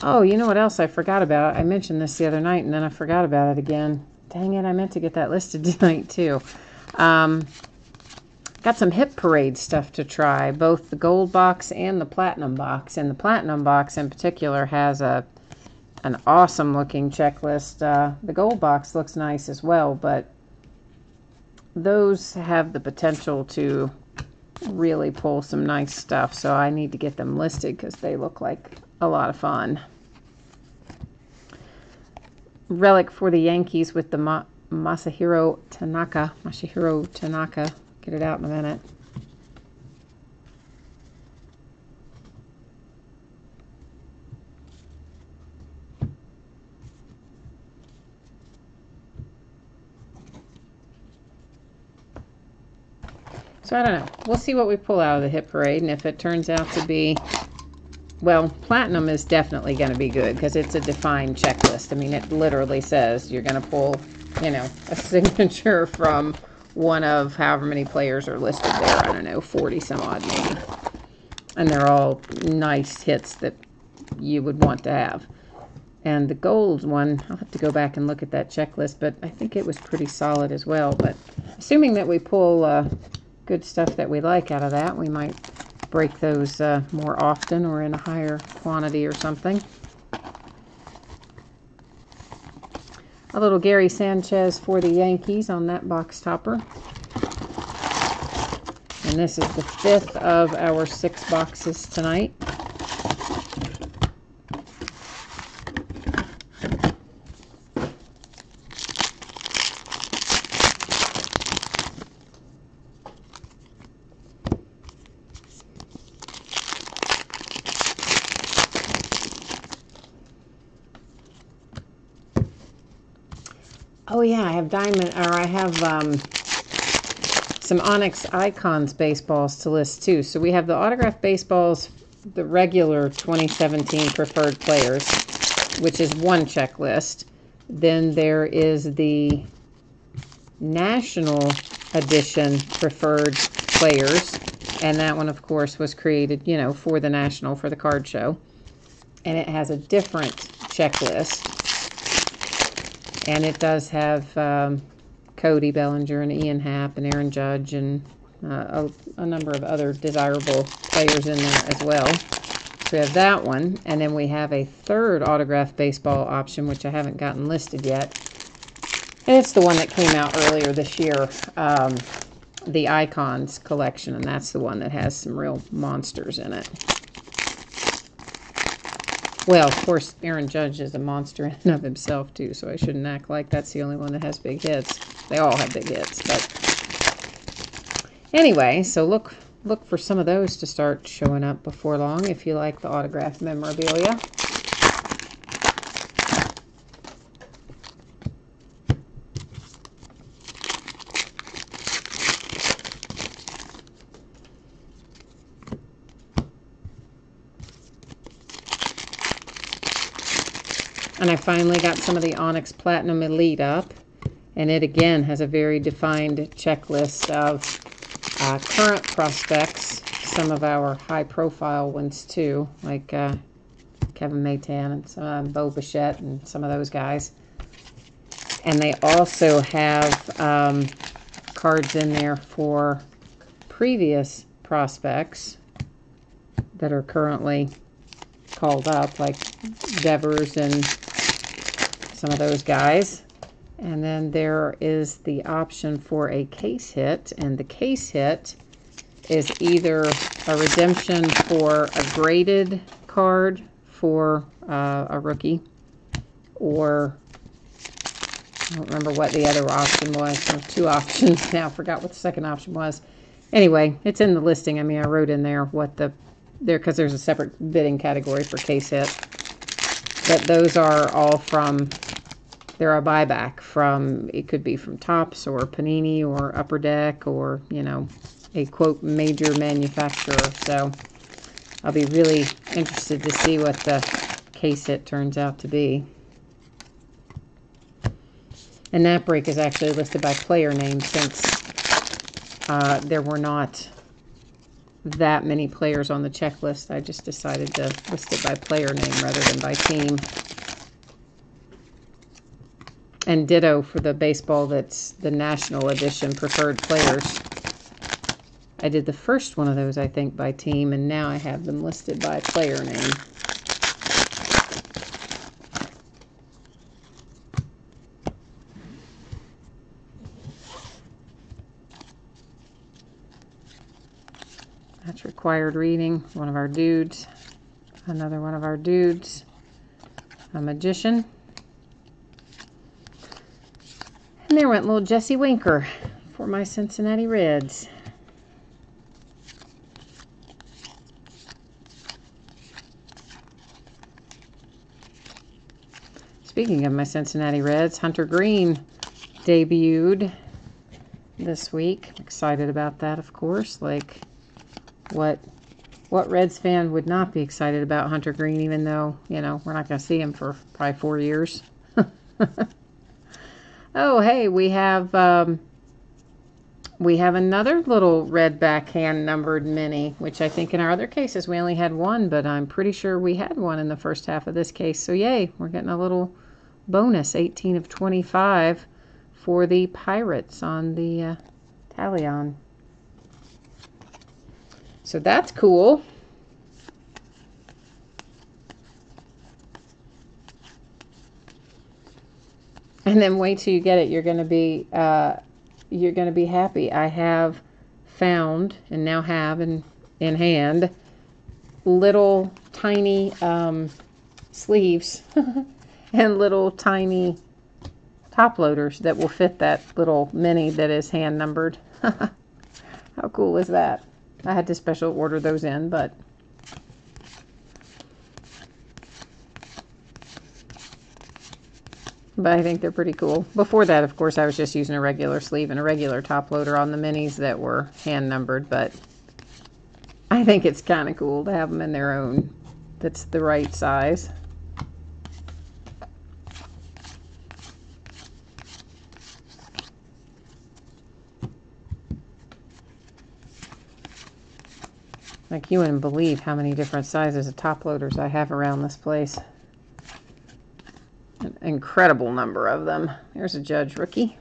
Oh, you know what else I forgot about? I mentioned this the other night, and then I forgot about it again. Dang it, I meant to get that listed tonight, too. Got some Hit Parade stuff to try, both the gold box and the platinum box. And the platinum box in particular has an awesome-looking checklist. The gold box looks nice as well, but those have the potential to really pull some nice stuff. So I need to get them listed because they look like a lot of fun. Relic for the Yankees with the Masahiro Tanaka. Get it out in a minute. So I don't know. We'll see what we pull out of the hit parade, and if it turns out to be, well, platinum is definitely going to be good because it's a defined checklist. I mean, it literally says you're going to pull, you know, a signature from one of however many players are listed there. I don't know, 40 some odd maybe. And they're all nice hits that you would want to have. And the gold one, I'll have to go back and look at that checklist, but I think it was pretty solid as well. But assuming that we pull good stuff that we like out of that, we might break those more often or in a higher quantity or something. A little Gary Sanchez for the Yankees on that box topper. And this is the 5th of our 6 boxes tonight. Oh yeah, I have some Onyx Icons baseballs to list too. So we have the autographed baseballs, the regular 2017 preferred players, which is one checklist. Then there is the National Edition preferred players, and that one of course was created, you know, for the National, for the card show. And it has a different checklist. And it does have Cody Bellinger and Ian Happ and Aaron Judge and a number of other desirable players in there as well. So we have that one. And then we have a third autographed baseball option, which I haven't gotten listed yet. And it's the one that came out earlier this year, the Icons collection. And that's the one that has some real monsters in it. Well, of course, Aaron Judge is a monster in and of himself, too, so I shouldn't act like that's the only one that has big hits. They all have big hits, but anyway, so look for some of those to start showing up before long if you like the autographed memorabilia. And I finally got some of the Onyx Platinum Elite up. And it again has a very defined checklist of current prospects. Some of our high profile ones too, like Kevin Maytan and some Bo Bichette and some of those guys. And they also have cards in there for previous prospects that are currently called up, like Devers and some of those guys. And then there is the option for a case hit, and the case hit is either a redemption for a graded card for a rookie, or I don't remember what the other option was. There were 2 options now. I forgot what the second option was. Anyway, it's in the listing. I mean, I wrote in there what because there's a separate bidding category for case hit. But those are all from, they're a buyback from, it could be from Topps or Panini or Upper Deck or, you know, a quote major manufacturer. So I'll be really interested to see what the case hit turns out to be. And that break is actually listed by player name since there were not that many players on the checklist. I just decided to list it by player name rather than by team. And ditto for the baseball that's the National Edition preferred players. I did the first one of those, I think, by team, and now I have them listed by player name. That's required reading. One of our dudes. Another one of our dudes. A magician. And there went little Jesse Winker for my Cincinnati Reds. Speaking of my Cincinnati Reds, Hunter Green debuted this week. Excited about that, of course. Like, what Reds fan would not be excited about Hunter Green, even though, you know, we're not going to see him for probably 4 years. Oh, hey, we have another little red backhand numbered mini, which I think in our other cases we only had one, but I'm pretty sure we had one in the first half of this case. So yay, we're getting a little bonus, 18 of 25 for the Pirates on the Talion. So that's cool. And then wait till you get it. You're going to be happy. I have found and now have in hand little tiny sleeves and little tiny top loaders that will fit that little mini that is hand numbered. How cool is that? I had to special order those in, but I think they're pretty cool. Before that, of course, I was just using a regular sleeve and a regular top loader on the minis that were hand numbered, but I think it's kind of cool to have them in their own. That's the right size. Like, you wouldn't believe how many different sizes of top loaders I have around this place. An incredible number of them. There's a Judge rookie.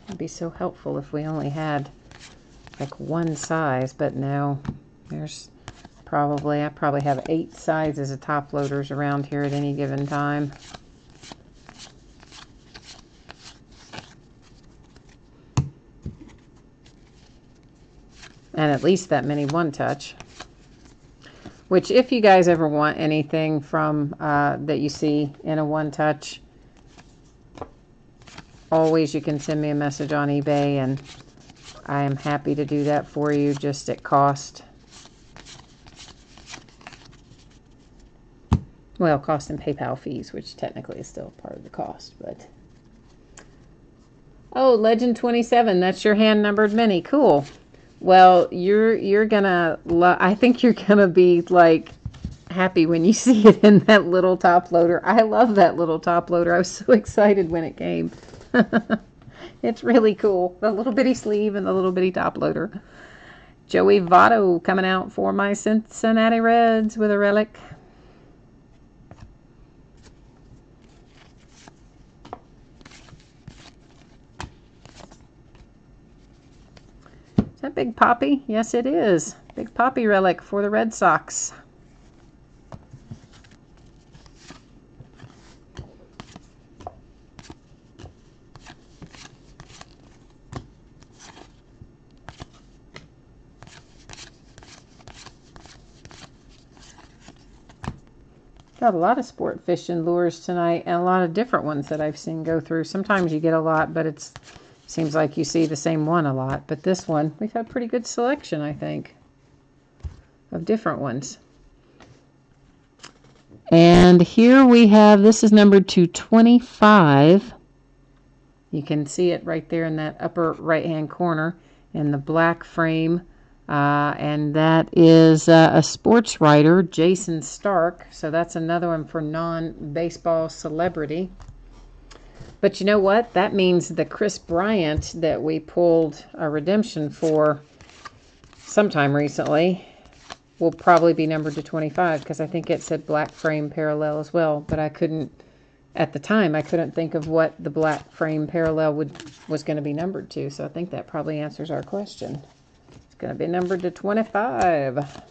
It'd be so helpful if we only had like one size, but no. There's I probably have 8 sizes of top loaders around here at any given time. And at least that many one-touch. Which, if you guys ever want anything from that you see in a one-touch, always you can send me a message on eBay, and I am happy to do that for you, just at cost. Well, cost and PayPal fees, which technically is still part of the cost, but... Oh, Legend 27, that's your hand-numbered mini. Cool. Well, you're gonna I think you're gonna be like happy when you see it in that little top loader. I love that little top loader. I was so excited when it came. It's really cool. The little bitty sleeve and the little bitty top loader. Joey Votto coming out for my Cincinnati Reds with a relic. Is that Big Poppy? Yes, it is. Big Poppy relic for the Red Sox. Got a lot of sport fishing lures tonight, and a lot of different ones that I've seen go through. Sometimes you get a lot, but it seems like you see the same one a lot. But this one, we've had pretty good selection, I think, of different ones. And here we have, this is numbered to 25. You can see it right there in that upper right-hand corner in the black frame. And that is a sports writer, Jason Stark. So that's another one for non-baseball celebrity. But you know what? That means the Chris Bryant that we pulled a redemption for sometime recently will probably be numbered to 25, because I think it said black frame parallel as well. But I couldn't, at the time, I couldn't think of what the black frame parallel was going to be numbered to. So I think that probably answers our question. Going to be numbered to 25.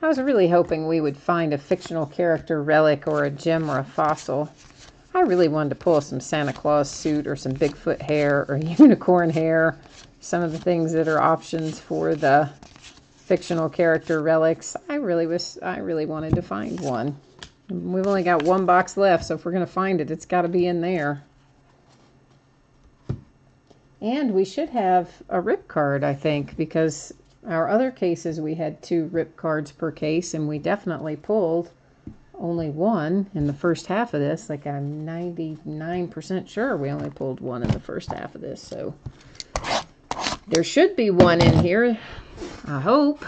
I was really hoping we would find a fictional character relic or a gem or a fossil. I really wanted to pull some Santa Claus suit or some Bigfoot hair or unicorn hair. Some of the things that are options for the fictional character relics. I really wanted to find one. We've only got one box left, so if we're going to find it, it's got to be in there. And we should have a rip card, I think, because our other cases we had 2 rip cards per case, and we definitely pulled only one in the first half of this. Like, I'm 99% sure we only pulled one in the first half of this, so there should be one in here, I hope.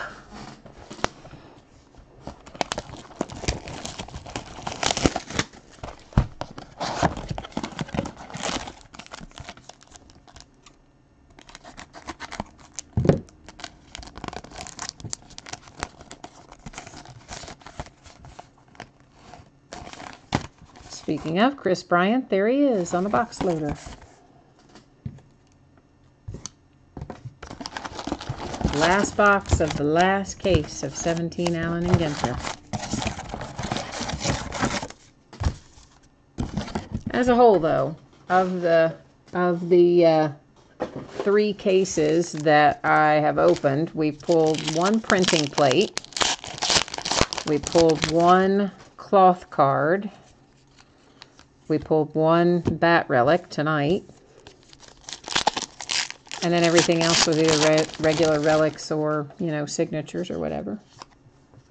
Speaking of Chris Bryant, there he is on the box loader. Last box of the last case of 17 Allen and Ginter. As a whole, though, of the 3 cases that I have opened, we pulled 1 printing plate, we pulled 1 cloth card, we pulled 1 bat relic tonight, and then everything else was either regular relics or, you know, signatures or whatever.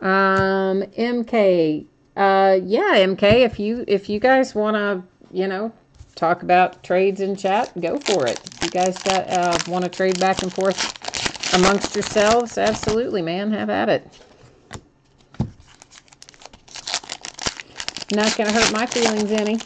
MK, yeah, MK, if you guys want to, you know, talk about trades in chat, go for it. If you guys want to trade back and forth amongst yourselves, absolutely, man, have at it. Not going to hurt my feelings any.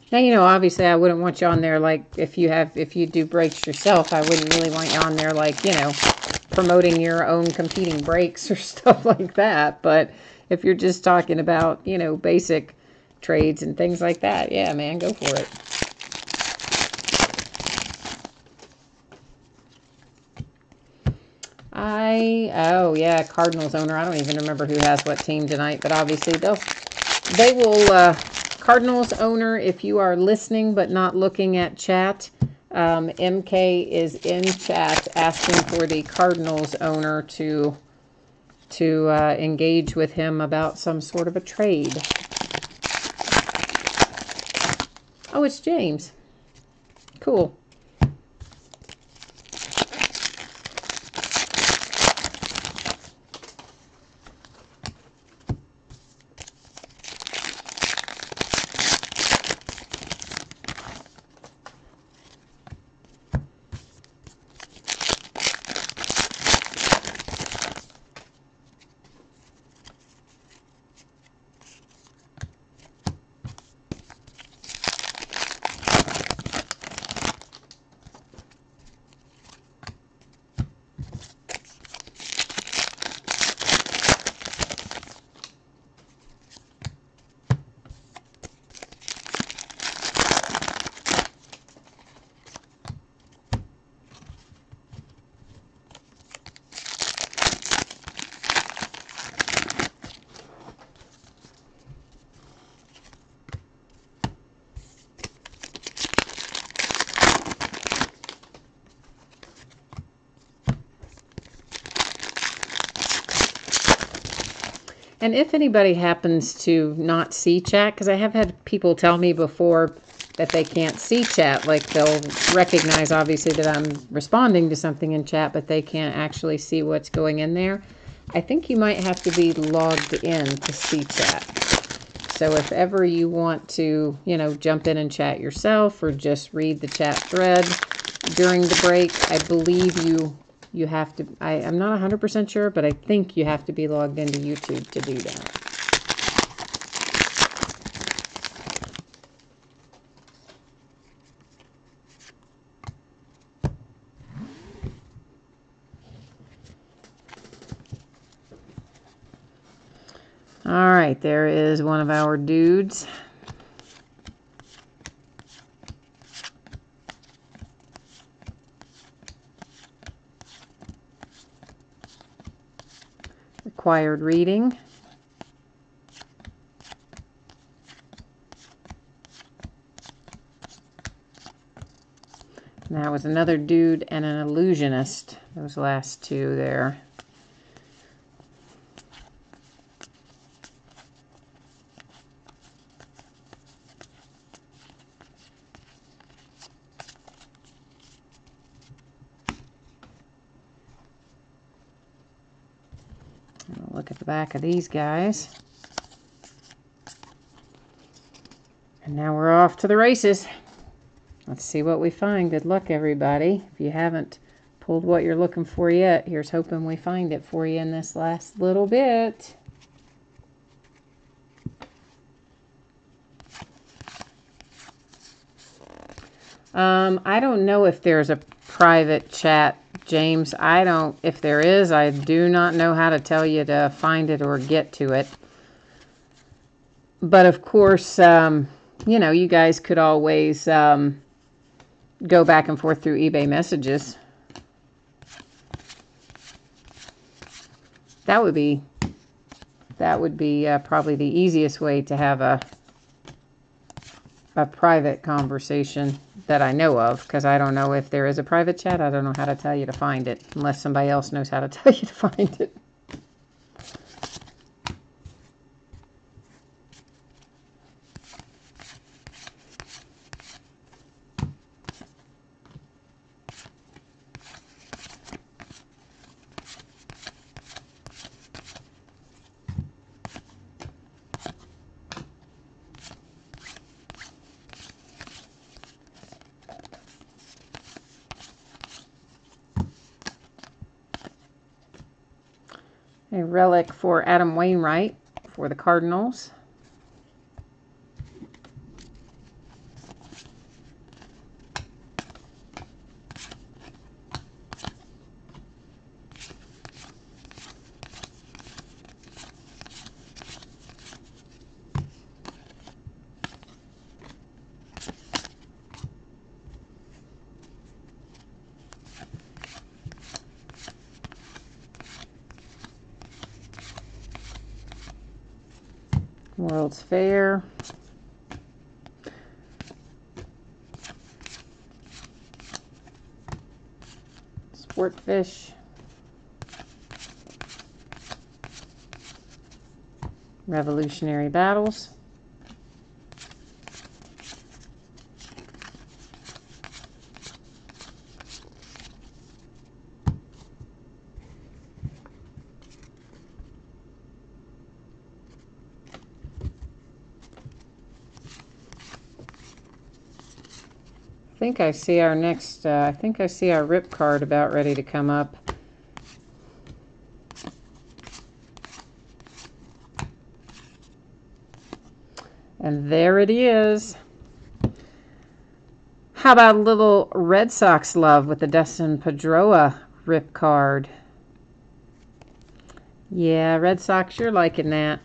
Now, you know, obviously I wouldn't want you on there like if you do breaks yourself, I wouldn't really want you on there like, you know, promoting your own competing breaks or stuff like that. But if you're just talking about, you know, basic trades and things like that, yeah, man, go for it. Oh yeah, Cardinals owner. I don't even remember who has what team tonight, but obviously they will, Cardinals owner, if you are listening but not looking at chat, MK is in chat asking for the Cardinals owner to engage with him about some sort of a trade. Oh, it's James. Cool. And if anybody happens to not see chat, because I have had people tell me before that they can't see chat, like they'll recognize obviously that I'm responding to something in chat, but they can't actually see what's going in there. I think you might have to be logged in to see chat. So if ever you want to, you know, jump in and chat yourself or just read the chat thread during the break, I believe you have to, I'm not 100% sure, but I think you have to be logged into YouTube to do that. All right, there is one of our dudes. Required reading. And that was another dude and an illusionist. Those last two there. Look at the back of these guys. And now we're off to the races. Let's see what we find. Good luck, everybody. If you haven't pulled what you're looking for yet, here's hoping we find it for you in this last little bit. I don't know if there's a private chat, James. If there is, I do not know how to tell you to find it or get to it. But of course, you know, you guys could always go back and forth through eBay messages. That would be probably the easiest way to have a private conversation that I know of, because I don't know if there is a private chat. I don't know how to tell you to find it, unless somebody else knows how to tell you to find it. A relic for Adam Wainwright for the Cardinals. World's Fair. Sportfish. Revolutionary Battles. I think I see our next, I think I see our rip card about ready to come up. And there it is. How about a little Red Sox love with the Dustin Pedroia rip card? Yeah, Red Sox, you're liking that.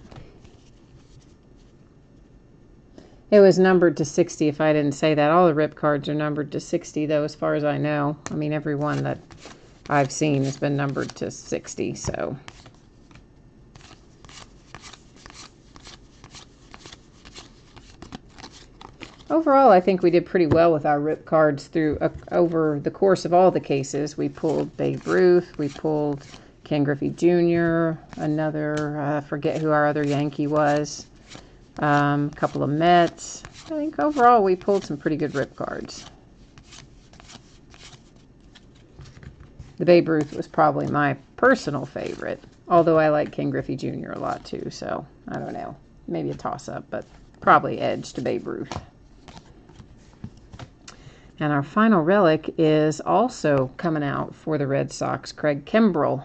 It was numbered to 60, if I didn't say that. All the rip cards are numbered to 60, though, as far as I know. I mean, every one that I've seen has been numbered to 60, so. Overall, I think we did pretty well with our rip cards through over the course of all the cases. We pulled Babe Ruth, we pulled Ken Griffey Jr., another, forget who our other Yankee was. A couple of Mets. I think overall we pulled some pretty good rip cards. The Babe Ruth was probably my personal favorite, although I like Ken Griffey Jr. a lot too, so I don't know. Maybe a toss-up, but probably edge to Babe Ruth. And our final relic is also coming out for the Red Sox, Craig Kimbrel.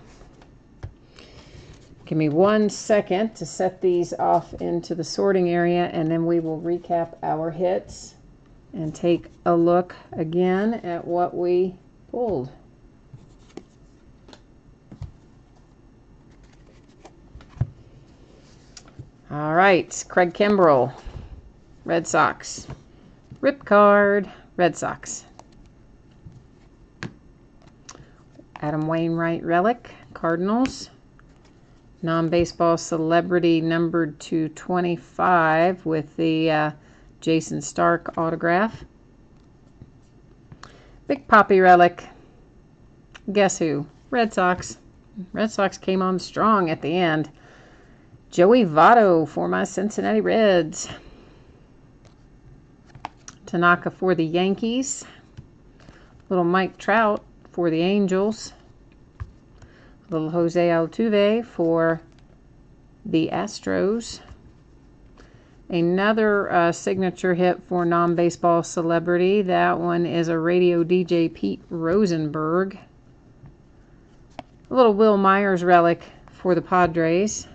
Give me 1 second to set these off into the sorting area, and then we will recap our hits and take a look again at what we pulled. All right, Craig Kimbrell, Red Sox. Rip card, Red Sox. Adam Wainwright relic, Cardinals. Non-baseball celebrity numbered to 25 with the Jason Stark autograph. Big Poppy relic. Guess who? Red Sox. Red Sox came on strong at the end. Joey Votto for my Cincinnati Reds. Tanaka for the Yankees. Little Mike Trout for the Angels. Little Jose Altuve for the Astros. Another signature hit for non-baseball celebrity. That one is a radio DJ, Pete Rosenberg. A little Will Myers relic for the Padres.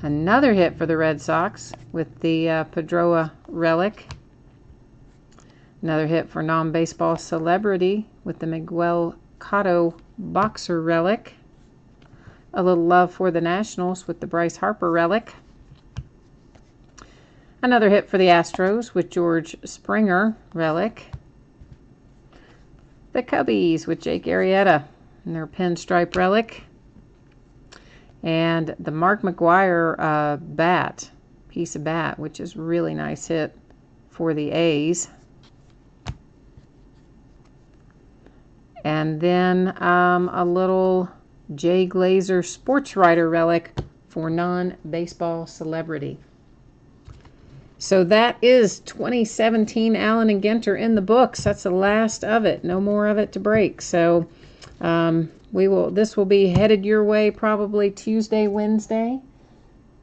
Another hit for the Red Sox with the Pedroia relic. Another hit for non-baseball celebrity with the Miguel Cotto boxer relic. A little love for the Nationals with the Bryce Harper relic. Another hit for the Astros with George Springer relic. The Cubbies with Jake Arrieta and their pinstripe relic. And the Mark McGwire piece of bat, which is really nice hit for the A's. And then a little Jay Glazer sports writer relic for non-baseball celebrity. So that is 2017 Allen and Ginter in the books. That's the last of it. No more of it to break. So this will be headed your way probably Tuesday, Wednesday.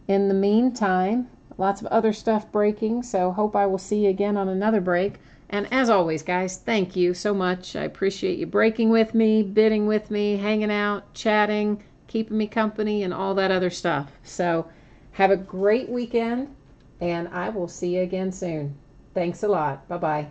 In the meantime, lots of other stuff breaking. So hope I will see you again on another break. And as always, guys, thank you so much. I appreciate you breaking with me, bidding with me, hanging out, chatting, keeping me company, and all that other stuff. So have a great weekend, and I will see you again soon. Thanks a lot. Bye-bye.